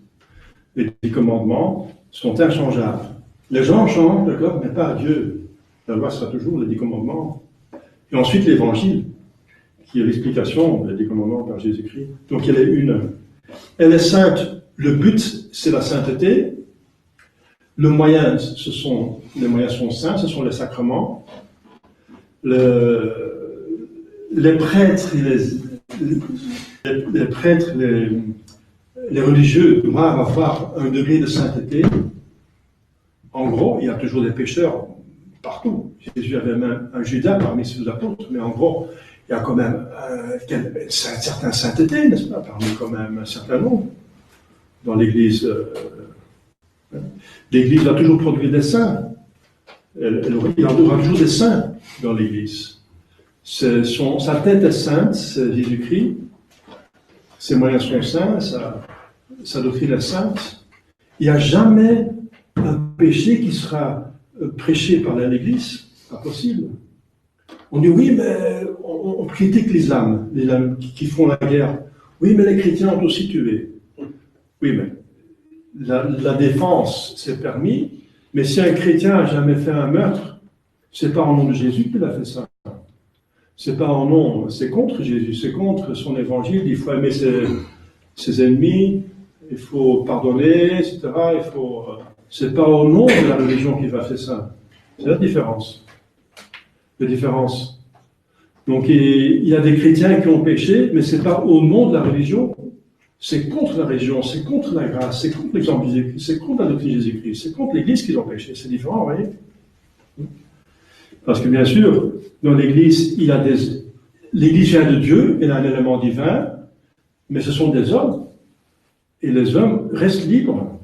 Les 10 commandements sont inchangeables. Les gens changent, d'accord, mais pas Dieu. La loi sera toujours les 10 commandements. Et ensuite l'Évangile, qui est l'explication des 10 commandements par Jésus-Christ. Donc elle est une. Elle est sainte. Le but, c'est la sainteté. Le moyen, les moyens sont saints, ce sont les sacrements. Les prêtres, les religieux doivent avoir un degré de sainteté. En gros, il y a toujours des pécheurs partout. Jésus avait même un Judas parmi ses apôtres, mais en gros, il y a quand même une certaine sainteté, n'est-ce pas, parmi quand même un certain nombre dans l'Église. L'Église a toujours produit des saints. Il y aura toujours des saints dans l'Église. Sa tête est sainte, c'est Jésus-Christ. Ses moyens sont saints, sa doctrine est sainte. Il n'y a jamais un péché qui sera prêché par l'Église. Pas possible. On dit oui, mais on critique l'islam qui font la guerre. Oui, mais les chrétiens ont aussi tué. Oui, mais la défense, c'est permis, mais si un chrétien n'a jamais fait un meurtre, c'est pas au nom de Jésus qu'il a fait ça. C'est pas au nom, c'est contre Jésus, c'est contre son évangile. Il faut aimer ses ennemis, il faut pardonner, etc. C'est pas au nom de la religion qu'il va faire ça. C'est la différence. La différence. Donc il y a des chrétiens qui ont péché, mais c'est pas au nom de la religion. C'est contre la religion, c'est contre la grâce, c'est contre l'exemple de Jésus-Christ, c'est contre la doctrine de Jésus-Christ, c'est contre l'Église qu'ils ont péché. C'est différent, vous voyez? Parce que bien sûr, dans l'Église, l'Église vient de Dieu, elle a un élément divin, mais ce sont des hommes. Et les hommes restent libres.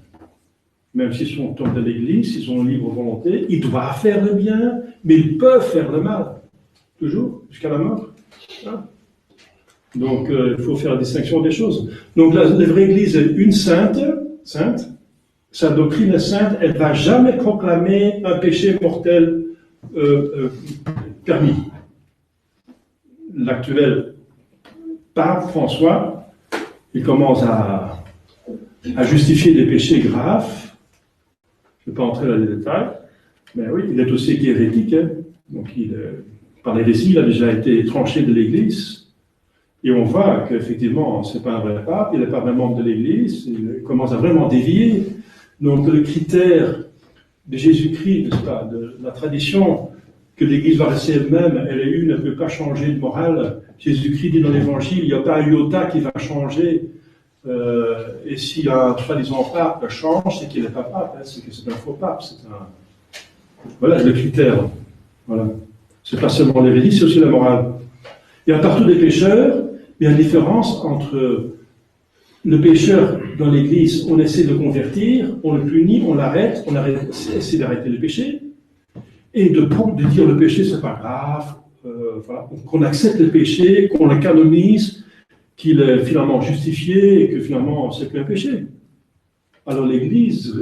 Même s'ils sont hommes de l'Église, s'ils ont une libre volonté, ils doivent faire le bien, mais ils peuvent faire le mal. Toujours, jusqu'à la mort. Hein? Donc, il faut faire la distinction des choses. Donc, la vraie Église est une sainte, sa doctrine est sainte, elle ne va jamais proclamer un péché mortel permis. L'actuel pape François, il commence à justifier des péchés graves. Je ne vais pas entrer dans les détails, mais oui, il est aussi hérétique. Hein. Donc, par l'hérésie, il a déjà été tranché de l'Église. Et on voit qu'effectivement, ce n'est pas un vrai pape, il n'est pas vraiment membre de l'Église, il commence à vraiment dévier. Donc le critère de Jésus-Christ, de la tradition, que l'Église va rester elle-même, elle est une, elle ne peut pas changer de morale. Jésus-Christ dit dans l'Évangile, il n'y a pas un iota qui va changer. Et si un soi-disant pape change, c'est qu'il n'est pas pape, hein, c'est que c'est un faux pape. Voilà le critère. Voilà. C'est pas seulement l'hérésie, c'est aussi la morale. Il y a partout des pécheurs. Il y a une différence entre le pécheur dans l'Église, on essaie de le convertir, on le punit, on l'arrête, on essaie d'arrêter le péché, et de dire le péché c'est pas grave, voilà, qu'on accepte le péché, qu'on le canonise, qu'il est finalement justifié et que finalement c'est plus un péché. Alors l'Église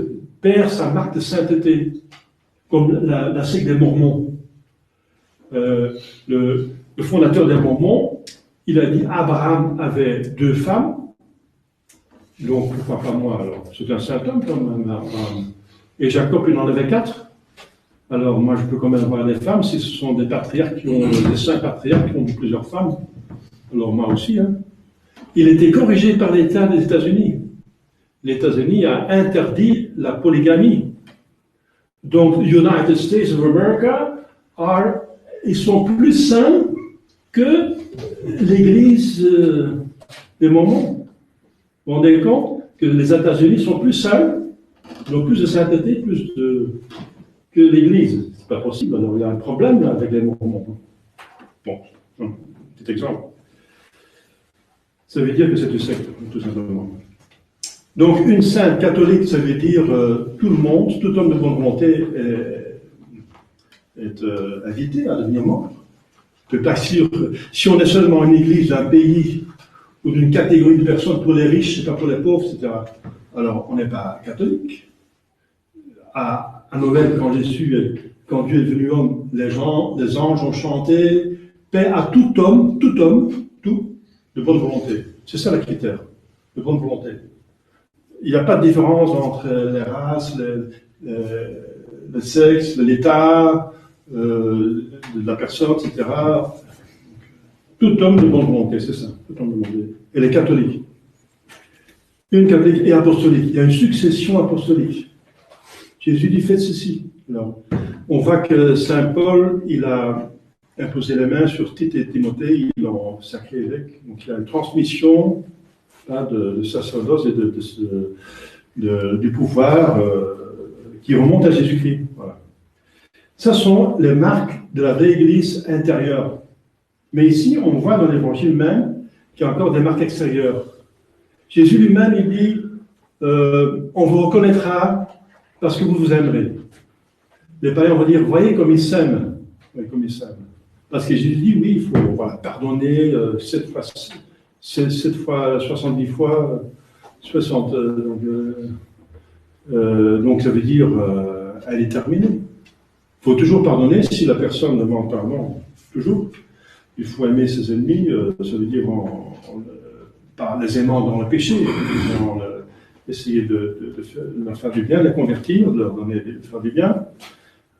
perd sa marque de sainteté, comme la secte des Mormons. Le fondateur des Mormons, il a dit Abraham avait 2 femmes, donc pourquoi pas moi alors? C'est un saint homme quand même, Abraham. Et Jacob, il en avait 4. Alors moi je peux quand même avoir des femmes si ce sont des patriarches des saints patriarches qui ont plusieurs femmes. Alors moi aussi. Hein. Il était corrigé par l'État des États-Unis. Les États-Unis a interdit la polygamie. Donc United States of America ils sont plus saints que l'Église des Mormons. Vous vous rendez compte que les États-Unis sont plus saints, ils ont plus de sainteté, que l'Église. C'est pas possible, alors il y a un problème là, avec les Mormons. Bon, petit exemple. Ça veut dire que c'est une secte, tout simplement. Donc une sainte catholique, ça veut dire tout le monde, tout homme de bonne volonté est invité à devenir membre. Pas sûr, si on est seulement une église d'un pays ou d'une catégorie de personnes pour les riches, c'est pas pour les pauvres, etc. Alors, on n'est pas catholique. À Noël, quand Dieu est devenu homme, les anges ont chanté, paie à tout homme, tout, de bonne volonté. C'est ça le critère, de bonne volonté. Il n'y a pas de différence entre les races, le sexe, l'état, la personne, etc. Tout homme de bonne volonté, c'est ça, tout homme de bonne volonté. Et les catholiques. Une catholique et apostolique. Il y a une succession apostolique. Jésus dit, faites ceci. Alors, on voit que Saint Paul, il a imposé les mains sur Tite et Timothée, ils l'ont sacré évêque. Donc il y a une transmission là, de sacerdoce et du pouvoir qui remonte à Jésus-Christ. Voilà. Ça sont les marques de la vraie Église intérieure. Mais ici, on voit dans l'Évangile même qu'il y a encore des marques extérieures. Jésus lui-même, il dit, on vous reconnaîtra parce que vous vous aimerez. Les païens vont dire, voyez comme ils s'aiment. Voyez comme ils s'aiment. Parce que Jésus dit, oui, il faut pardonner 7 fois, 70 fois, 60. Donc ça veut dire, elle est terminée. Il faut toujours pardonner si la personne demande pardon. Toujours. Il faut aimer ses ennemis, ça veut dire pas les aimant dans le péché, essayer de leur faire du bien, de les convertir, de leur donner, de faire du bien.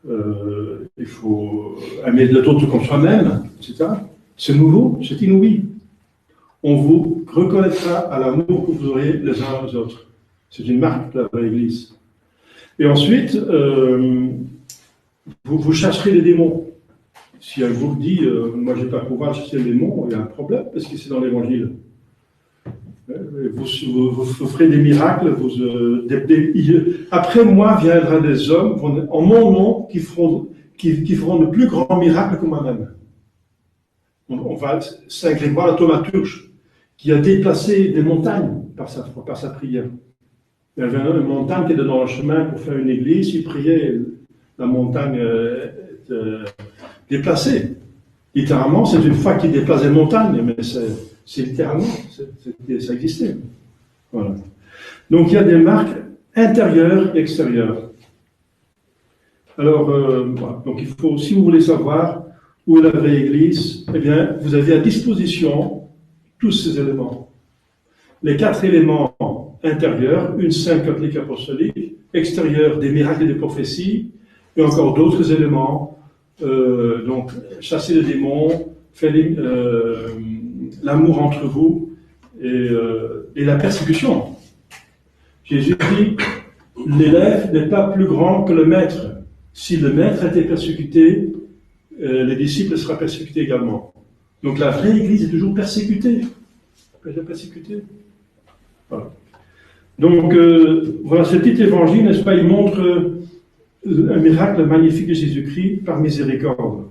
Il faut aimer l'autre comme soi-même, etc. C'est nouveau, c'est inouï. On vous reconnaîtra à l'amour que vous aurez les uns aux autres. C'est une marque de la vraie Église. Et ensuite, vous chasserez les démons. Si un vous dit, moi je n'ai pas pouvoir chasser les démons, il y a un problème, parce que c'est dans l'Évangile. Vous ferez des miracles, après moi viendra des hommes en mon nom qui feront de plus grands miracles que moi-même. On va Saint Grégoire la thaumaturge, qui a déplacé des montagnes par sa prière. Il y avait une montagne qui était dans le chemin pour faire une église, il priait, la montagne déplacée. Littéralement, c'est une foi qui déplace des montagnes, mais c'est littéralement, ça existait. Voilà. Donc il y a des marques intérieures et extérieures. Alors, voilà. Donc il faut, si vous voulez savoir où est la vraie Église, eh bien, vous avez à disposition tous ces éléments. Les 4 éléments intérieurs, une sainte catholique apostolique, extérieur, des miracles et des prophéties, et encore d'autres éléments. Donc, chasser les démons, faire l'amour entre vous et la persécution. Jésus dit, l'élève n'est pas plus grand que le maître. Si le maître a été persécuté, les disciples seront persécutés également. Donc la vraie Église est toujours persécutée. Voilà. Donc voilà, ce petit évangile, n'est-ce pas, il montre un miracle magnifique de Jésus-Christ par miséricorde.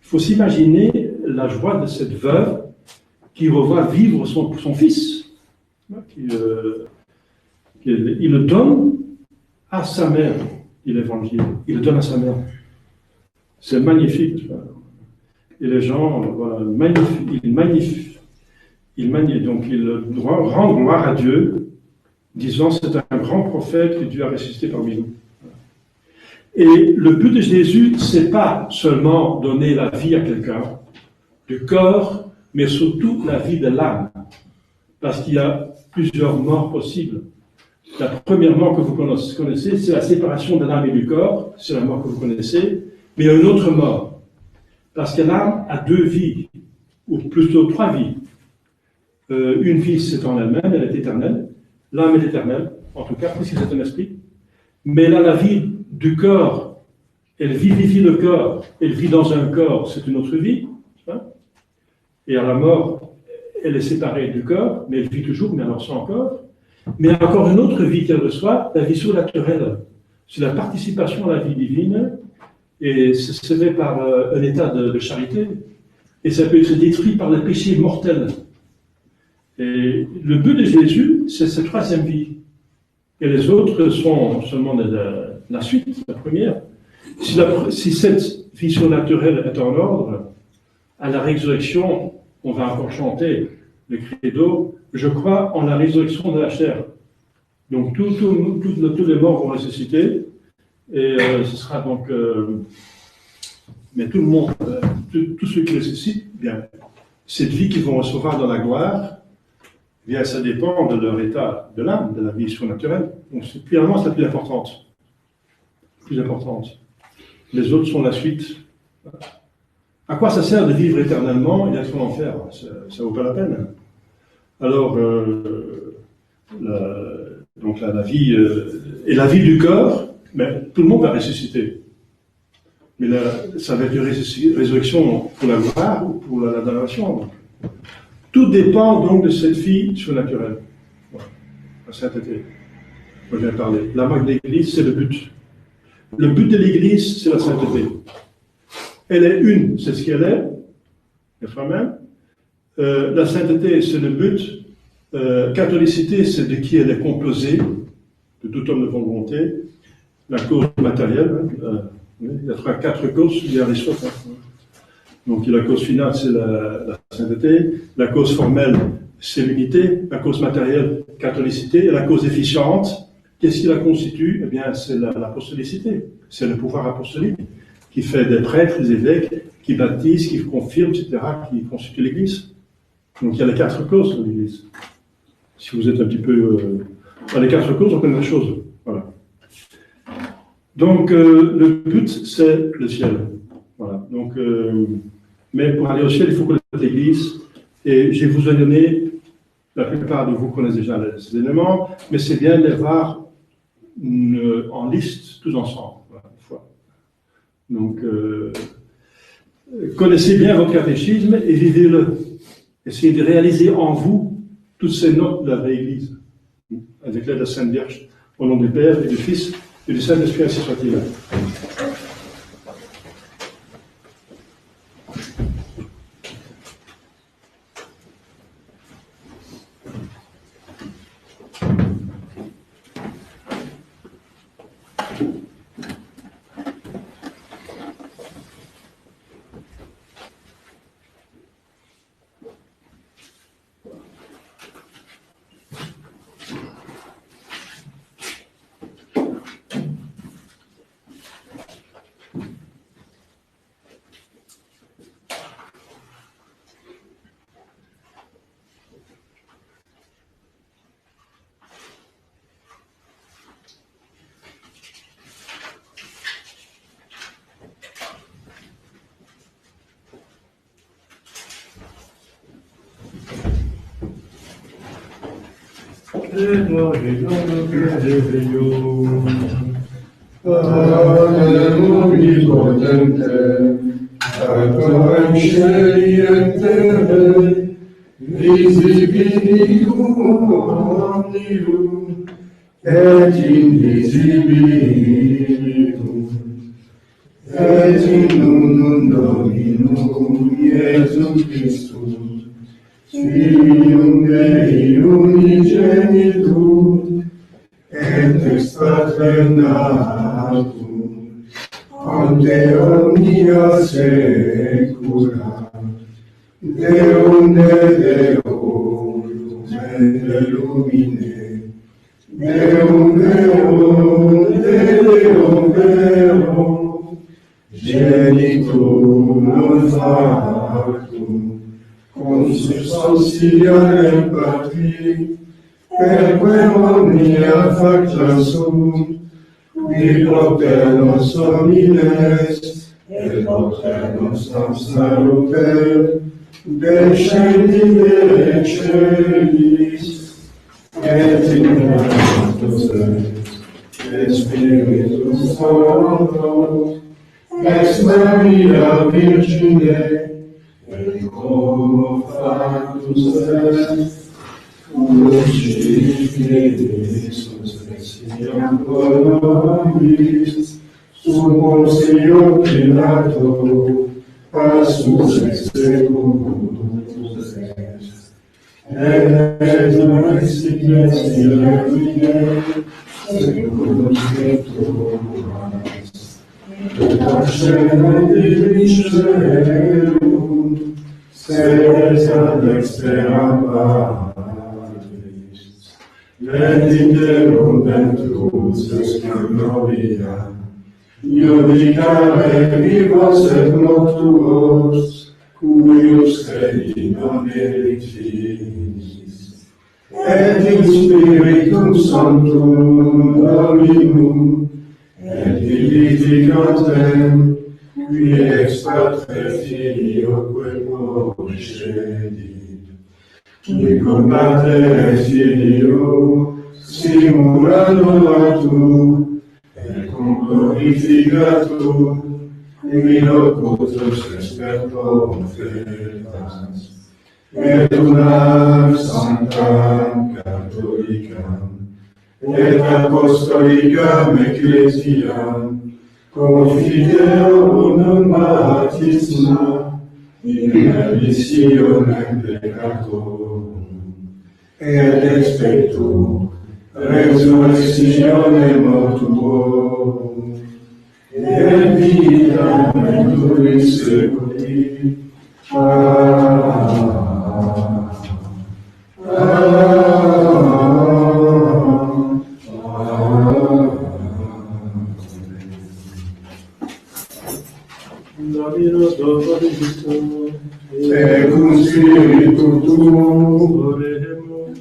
Il faut s'imaginer la joie de cette veuve qui revoit vivre son fils. Il le donne à sa mère, dit l'Évangile. Il le donne à sa mère. C'est magnifique. Et les gens, voilà, donc ils rendent gloire à Dieu, disant c'est un grand prophète que Dieu a ressuscité parmi nous. Et le but de Jésus, c'est pas seulement donner la vie à quelqu'un, du corps, mais surtout la vie de l'âme. Parce qu'il y a plusieurs morts possibles. La première mort que vous connaissez, c'est la séparation de l'âme et du corps, c'est la mort que vous connaissez, mais il y a une autre mort. Parce que l'âme a 2 vies, ou plutôt 3 vies. Une vie, c'est en elle-même, elle est éternelle. L'âme est éternelle, en tout cas, puisque c'est un esprit. Mais là, la vie du corps, elle vivifie le corps, elle vit dans un corps, c'est une autre vie. Hein? Et à la mort, elle est séparée du corps, mais elle vit toujours, mais alors sans corps. Mais il y a encore une autre vie qu'elle reçoit, la vie surnaturelle. C'est la participation à la vie divine, et c'est fait par un état de charité, et ça peut être détruit par le péché mortel. Et le but de Jésus, c'est cette 3e vie. Et les autres sont seulement la suite, la première. Si cette vie surnaturelle est en ordre, à la résurrection, on va encore chanter le credo, je crois en la résurrection de la chair. Donc tous les morts vont ressusciter, et ce sera donc... mais tout le monde tous ceux qui nécessitent, bien, cette vie qu'ils vont recevoir dans la gloire, bien, ça dépend de leur état de l'âme, de la vie surnaturelle. Donc, finalement, c'est la plus importante. Plus importante. Les autres sont la suite. À quoi ça sert de vivre éternellement et d'être en enfer? Ça ne vaut pas la peine. Alors, la vie et la vie du corps, mais tout le monde va ressusciter. Mais là, ça va être une résurrection pour la gloire ou pour l'adoration. Tout dépend donc de cette vie surnaturelle. Voilà. La sainteté. On vient de parler. La marque de l'Église, c'est le but. Le but de l'Église, c'est la sainteté. Elle est une, c'est ce qu'elle est, la fois-même. La sainteté, c'est le but. Catholicité, c'est de qui elle est composée, de tout homme de bonne volonté. La cause matérielle, il y a quatre causes, il y a Aristote. Donc la cause finale, c'est la sainteté. La cause formelle, c'est l'unité. La cause matérielle, catholicité. Et la cause efficiente, qu'est-ce qui la constitue? Eh bien, c'est l'apostolicité. C'est le pouvoir apostolique qui fait des prêtres, des évêques, qui baptisent, qui confirment, etc., qui constituent l'Église. Donc il y a les quatre causes de l'Église. Si vous êtes un petit peu... dans les quatre causes, on connaît la chose. Voilà. Donc le but, c'est le ciel. Voilà. Donc, mais pour aller au ciel, il faut connaître l'Église. Et je vous ai donné, la plupart de vous connaissent déjà ces éléments, mais c'est bien de les voir en liste, tous ensemble. Voilà, une fois. Donc, connaissez bien votre catéchisme et vivez-le. Essayez de réaliser en vous toutes ces notes de la vraie Église, avec l'aide de la Sainte Vierge, au nom du Père et du Fils et du Saint-Esprit, ainsi soit-il. et invisibilum, et in unum Dominum Iesum Christum, Filium Dei unigenitum, et ex paternatum, ante omnia secula, Deum de Deum, et de lumine, Deum Deum, de Deum Deum, genitum non factum, consubstantiale patri, perque omnia facta sum, qui propter nos homines, et propter nos saluter, descendi de excelis, et in Sanctus et Spiritus Sancto, ex Maria Virgine, et como factus est, Jesus Christiam nobis, sum Pontio Pilato, passus ex secundus est, et maximias illuminae, secundum scripturas, et ascendit caelum, sedes ad extrema patris, et in Deum ventus est gloria, iudicare vivos et mortuos, cuius credi non erit finis, et in Spiritum Sanctum Dominum, et vivificantem, qui ex Patre Filioque procedit, qui cum Pater et Filio simuladoratur, et cum glorificatur, in locutus expertum fetas, et unam sanctam catholicam, et apostolicam ecclesiam, confideo unum baptisma, in remissionem peccatorum, et expecto resurrectione mortuorum, et vitam in seculi. Amen. Dominus Domini, Et cum spiritu tuo, oremus.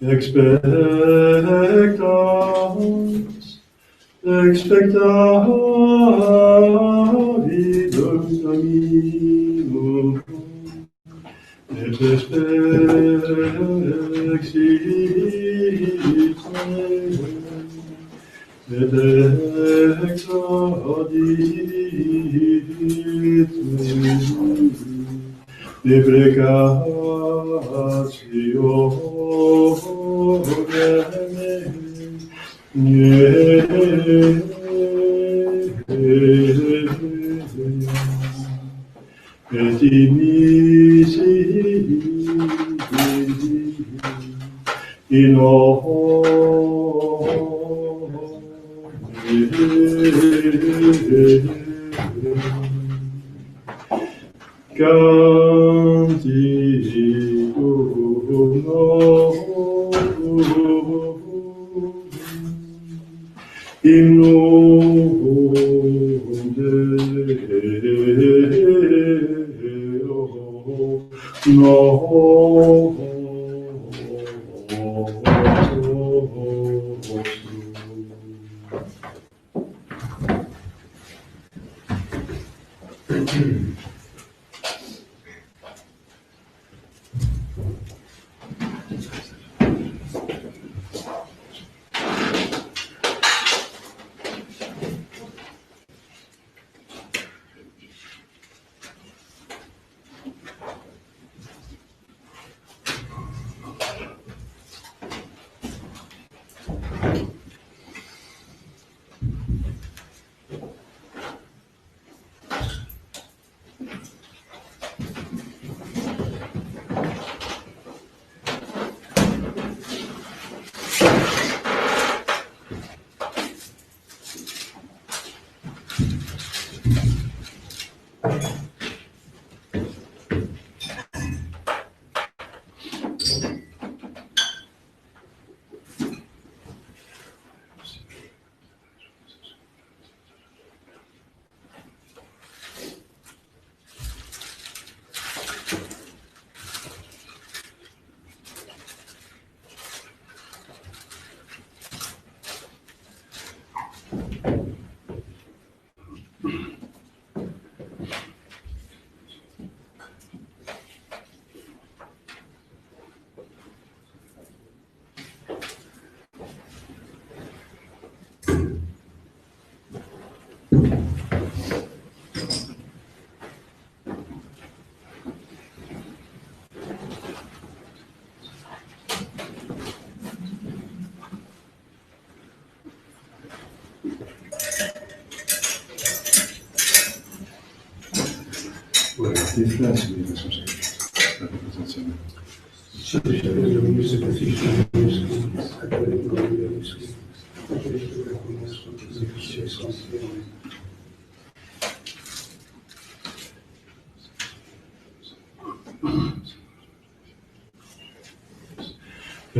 Expectavi Dominum, et et exaudit et imisi in Canticum novum in Deo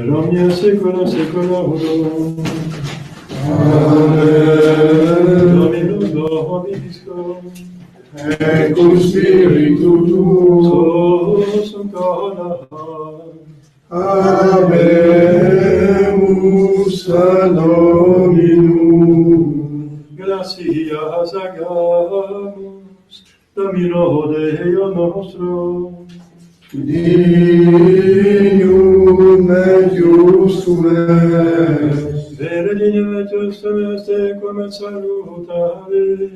Omnia saecula saeculorum. Amen. Dominum vobiscum. Et cum spiritu tuo. Sum corona. Habemus ad Dominum. Gratias agamus, Domino Deo nostro. Dignum et justum est. Vere dignum et justum est ecum et salutare.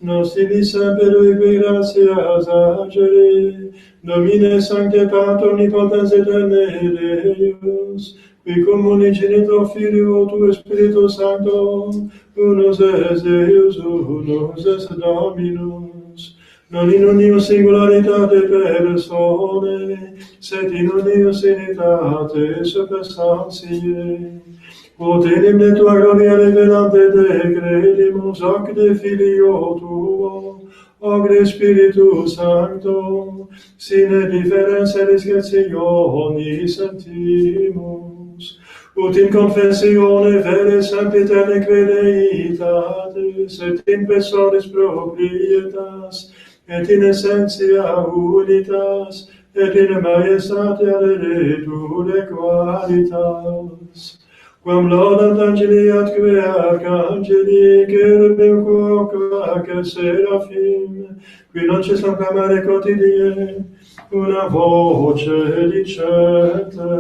Nos tibi semper qui gratias agere. Domine sancte Pater omnipotens eterne Deus, qui communigenitor Filio tu Spiritus Sancto, unus es Deus, unus es Dominus, non in unio singularitate personae, sed in unio unitate substantiae. Ut enim de tua gloria revelante te credimus, ac de Filio tuo, ac de Spiritu Sancto, sine differens et discretioni sentimus. Ut in confessione vere sempiterne credeitatis, et in personis proprietas, et in essentia unitas, et in majestate redentule qualitas. Quam laudant angeli atque arcangeli, cherubim quoque seraphim, qui non cessam clamare quotidie, una voce dicentes.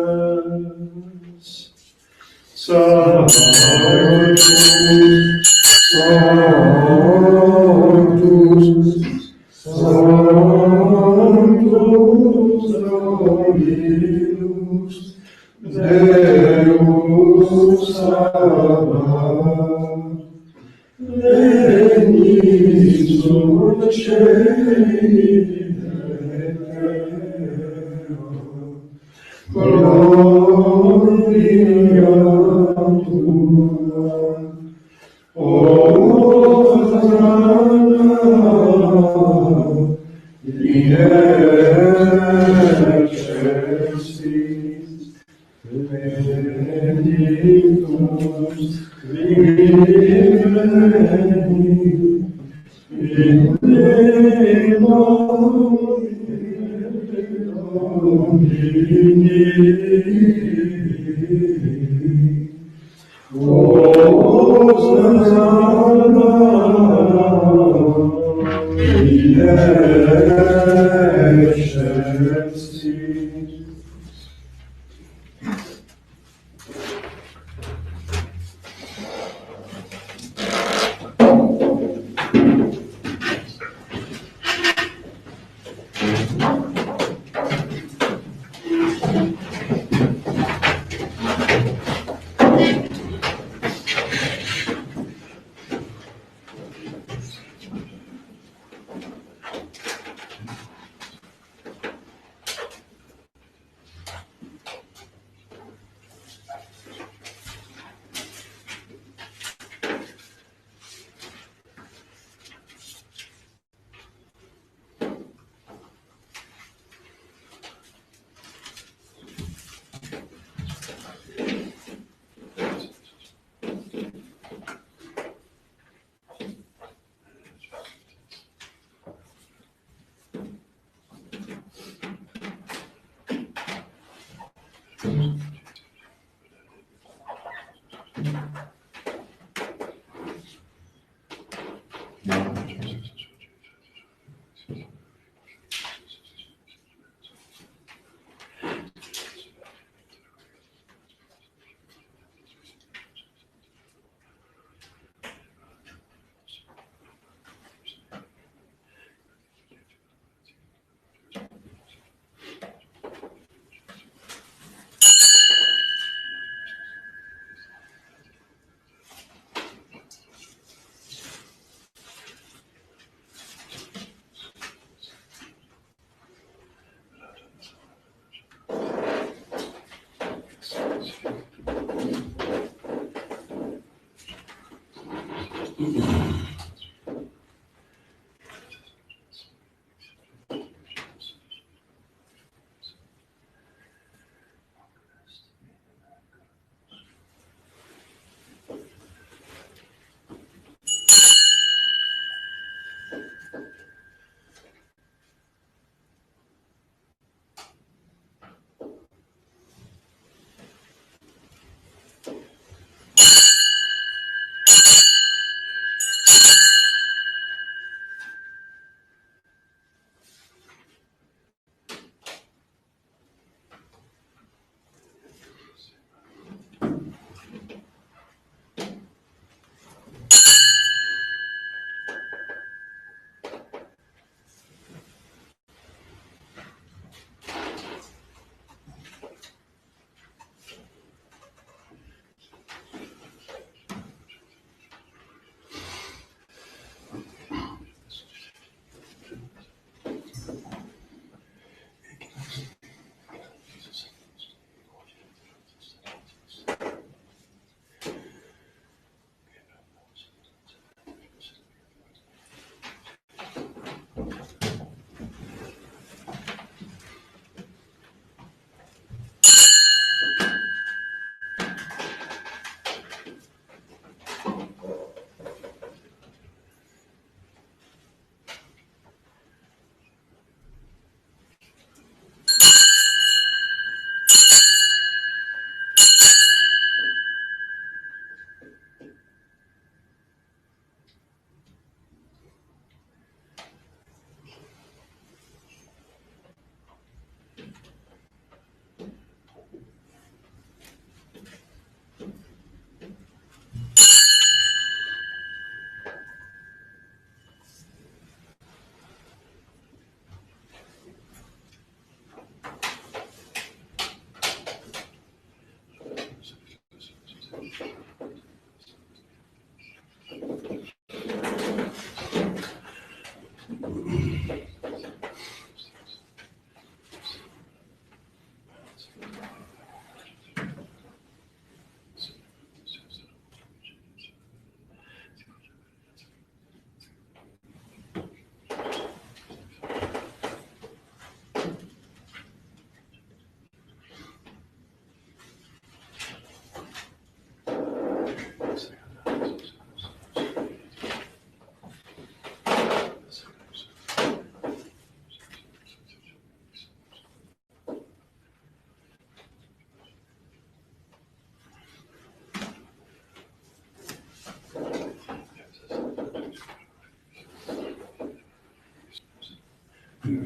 Sanctus, Sanctus Dominus, Deus Sabaoth, Venit sub celi et terra, gloria tua, Hosanna in excelsis, benedictus in Domini. Hosanna in excelsis.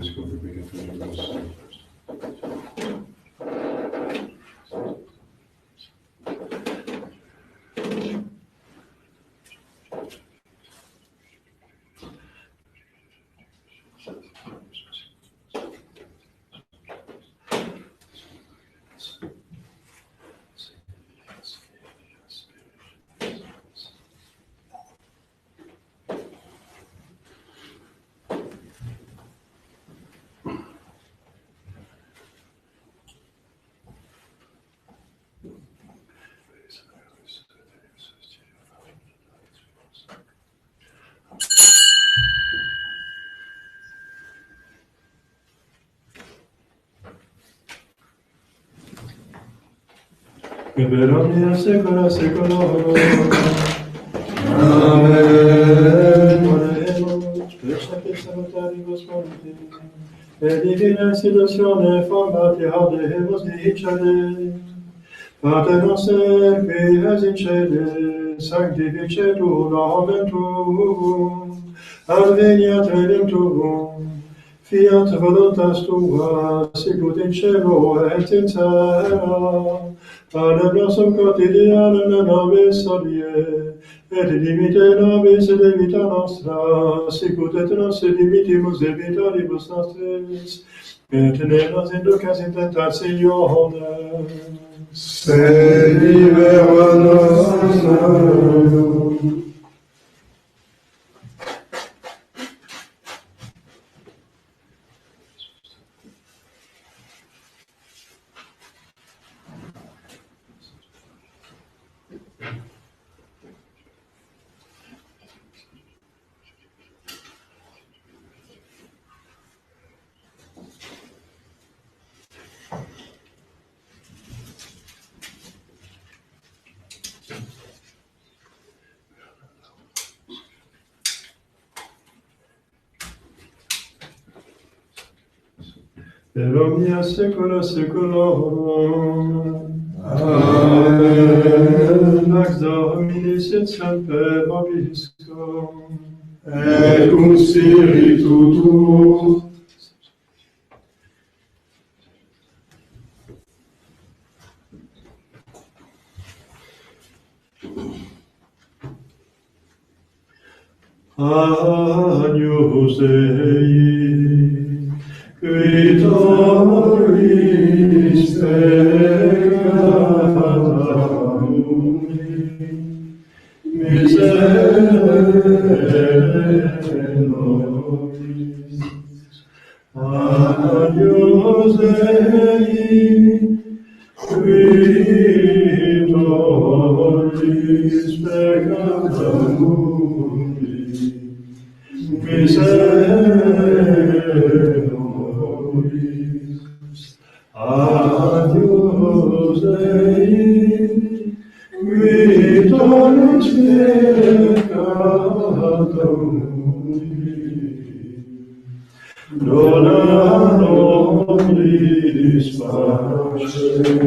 discovered we get to the che per ogni secolo secolo. Amen. Oremus, per saper salutare Gospodi, e divina situazione formati audemus dicere, Pater noster, qui es in cede, sanctificetur nomen tuum, adveniat regnum tuum, fiat voluntas tua, sicut in cielo et in terra. Panem nostrum quotidianum nobis hodie, et dimitte nobis debita nostra, sicut et nos dimittimus debitoribus nostris, et ne nos inducas in tentationem, sed libera nos malo. Per omnia secula seculorum. Amen. Pax Domini sit semper vobiscum. Et cum spiritu tuo. Agnus Dei, qui tollis peccata mundi, miserere nobis. Agnus Dei, qui tollis peccata mundi, miserere nobis. Agnus Dei, qui tollis peccata mundi, dona nobis pacem.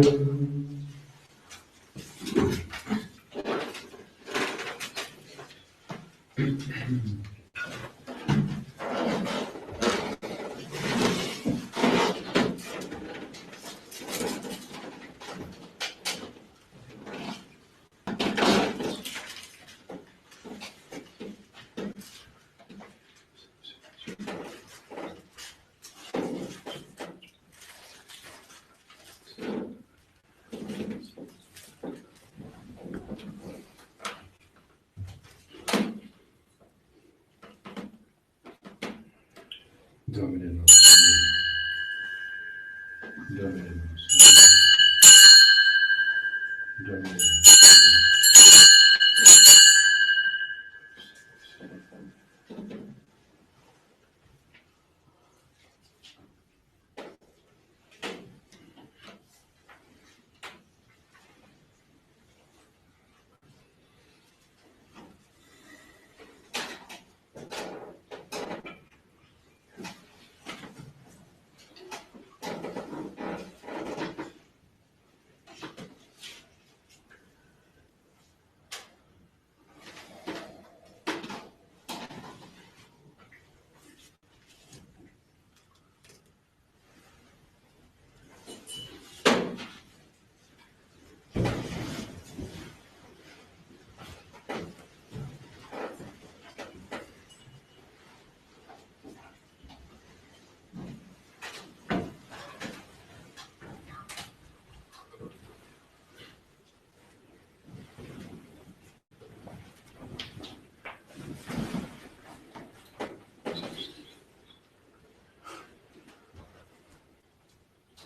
Domine nostrum. Domine nostrum. Domine nostrum.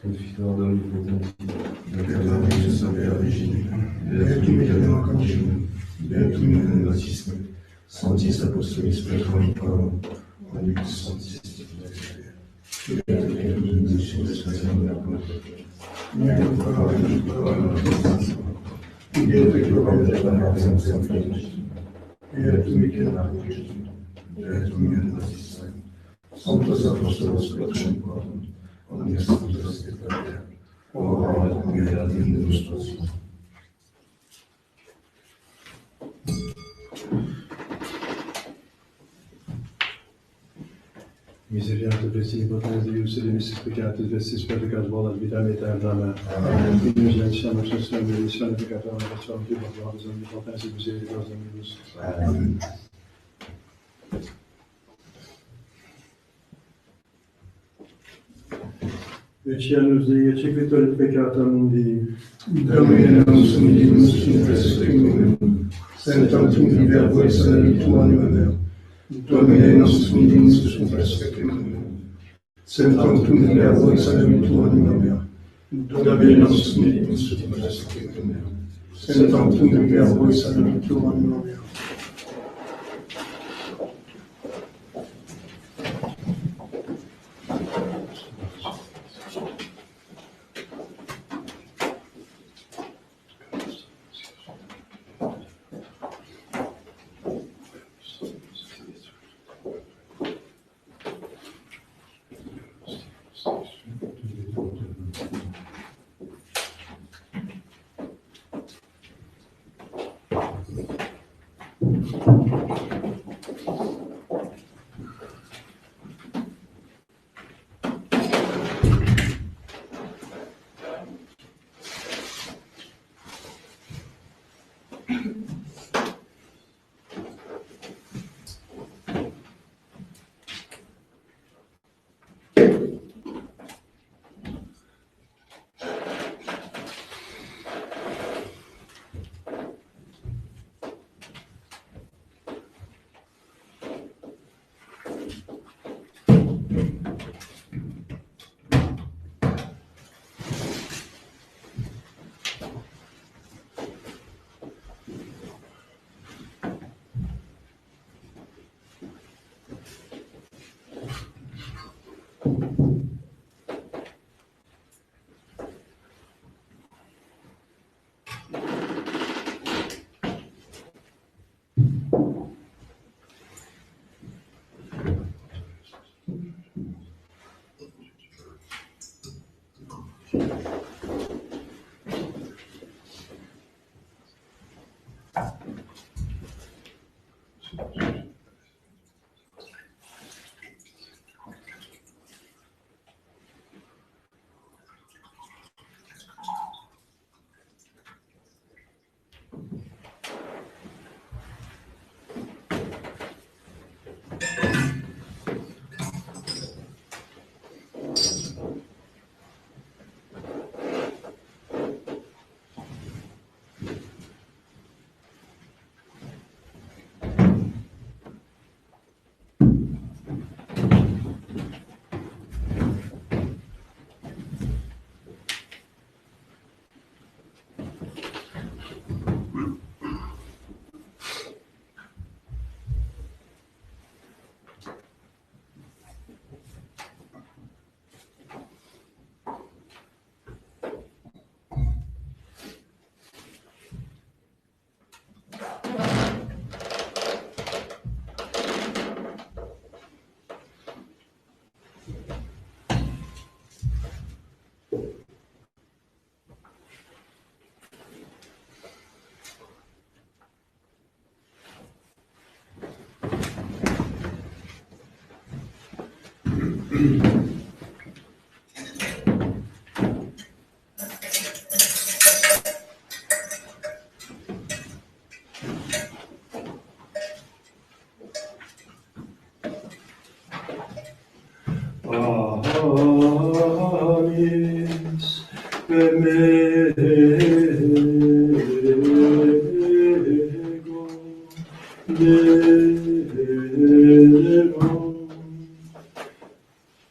Confiant dans le Calvaire de sa mère Virginie, béatum Conjum, béatum baptisme, Sanctis Apostolis Petrum Paulum, Omnibus Sanctis béatum sur les chrétiens de la Côte, béatum Sanctus Apostolos Petrum Paulum, Omnibus Sanctis Misericorde Christi, potens Deus, et demis peccatis vestis peccatus volas vitam aeternam. Amen. Indulgentia nostra, benedictione peccatorem, facciam più glorias omnipotens et misericordias omnibus. Amen. Ecceanus Dei, eccequitur peccata mundi. Domine nostrum dignus in seculum, sanctum verbo et salvitum anima mea. Domine nostrum dignus in seculum, sanctum verbo et salvitum anima mea. Domine nostrum dignus in seculum, sanctum verbo et salvitum anima mea.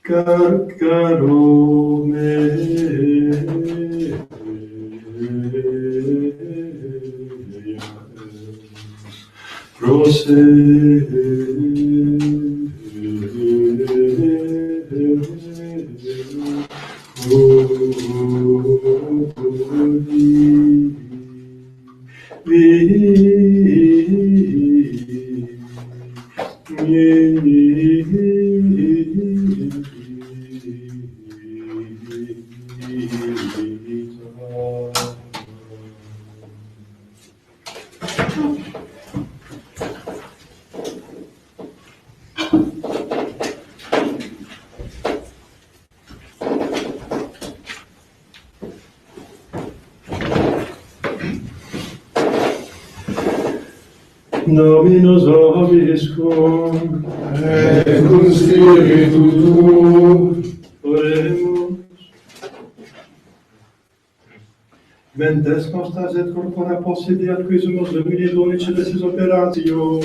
Carcarome Dominus vobiscum, et cum spiritu tuo, oremus. Mentes constas et corpora possedeat quisumus Domini donice de sis operatio,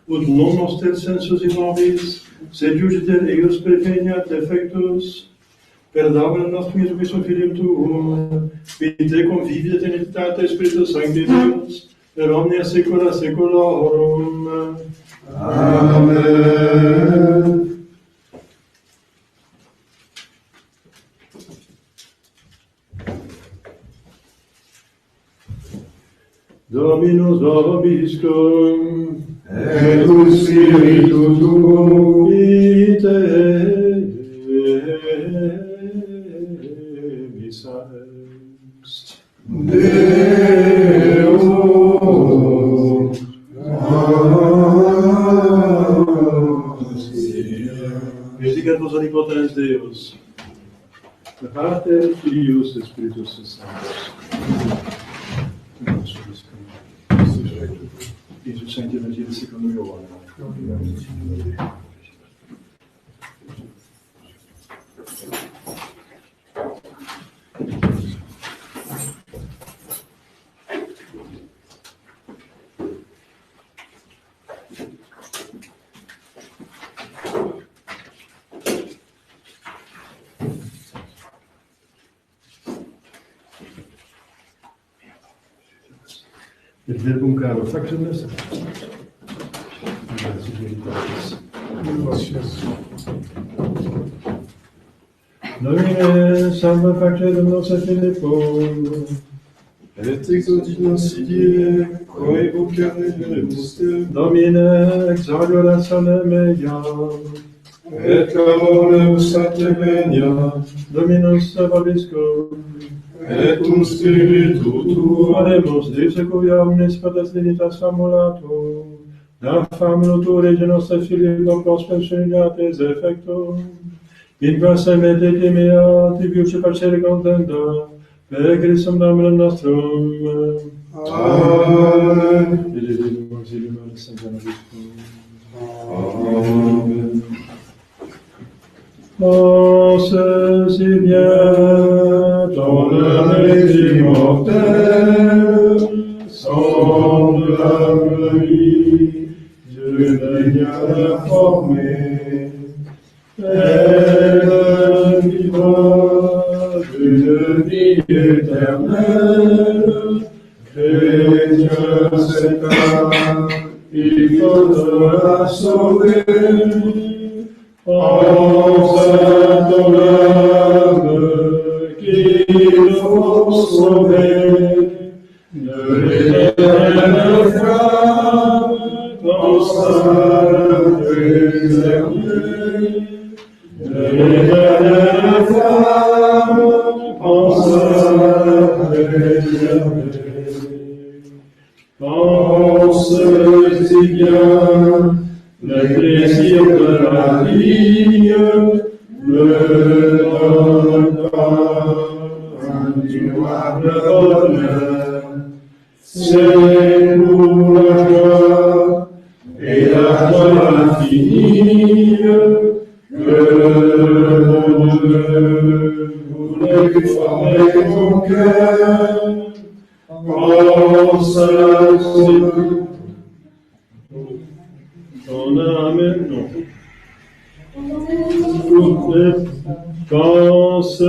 ut non noster sensus in nobis, sed jugiter eius preveniat effectus, per damen nostrum Iesu Christum Filium tuum, vite conviviet in unitate Spiritus Sancti Deus, per omnia saecula saeculorum. Amen. Dominus vobiscum, Et cum spiritu tuo, ite missa est. Deus, Benedicat vos omnipotens Deus, Pater, Filius et Spiritus Sanctus. Jesus Sancti Evangelii secondo Ioane. Il verbum caro factum est. Domine, salva factum nostra Filippo, et exaudit nos idie, quae vocaremus te, Domine, exaudora salem eiam, et clamorem sancte venia, Dominus vobiscum, et cum spiritu tuo, Oremus, Deus equia omnes potest dignitas famulatum, da famulu tu, Rege nostre Filippo, prosperos unidates effectum, in qua semete timea, tibius pacere contenta, per Christum Dominum nostrum. Amen. Filippi, auxilium ad Sancta Vobiscum. Amen. Pense si bien ton âme immortelle, semblable vie, Dieu n'a formé. Elle vivra d'une vie éternelle, chrétien c'est âme, il faudra sauver. Pense à ton âme qu'il faut sauver, de l'éternelle flamme, pense à le préserver. De l'éternelle flamme, pense à le préserver. Pense-y bien, le plaisir de la vie ne donne pas un durable bonheur. C'est pour la joie et la joie infinie que vous voulez former ton cœur. Pense à ton âme, non. toutes les penses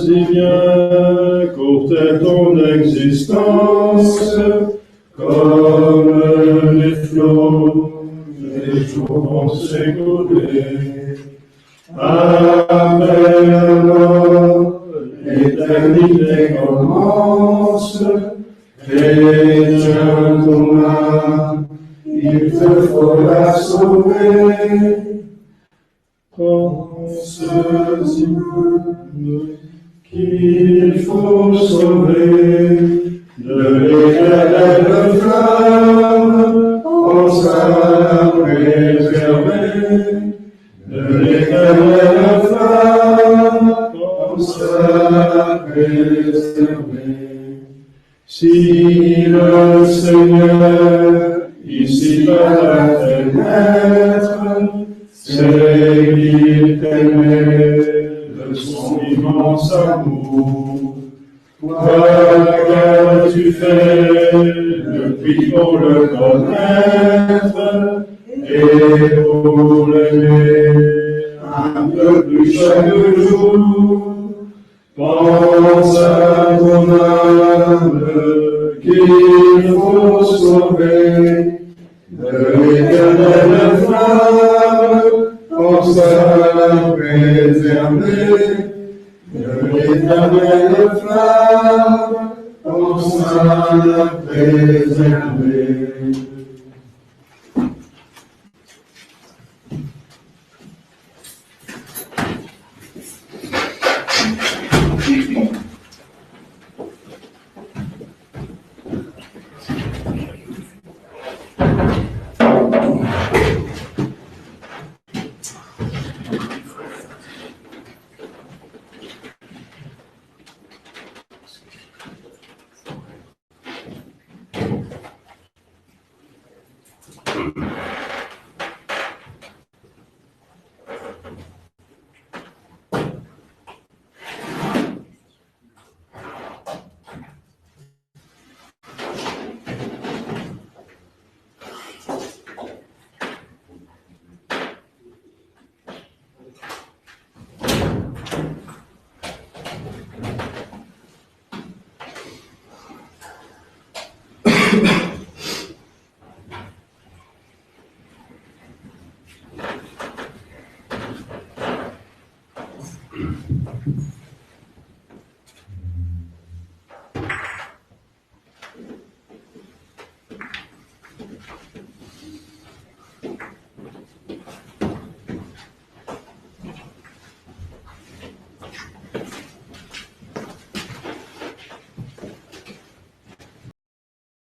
y bien, courte est ton existence, comme les flots, les jours vont s'écouler. Après la mort, l'éternité commence. Chrétien Thomas, il te faut la sauver. Pense-y qu'il faut sauver de l'éternelle flamme, pense à préserver. De l'éternelle flamme, pense à préserver. Si le Seigneur ici va te mettre, c'est qu'il t'aimait de son immense amour. Toi, qu'as-tu fait depuis pour le connaître et pour l'aimer un peu plus chaque jour? Pense à ton âme qu'il faut sauver de l'éternelle flamme, pense à la préserver de l'éternelle flamme, pense à la préserver.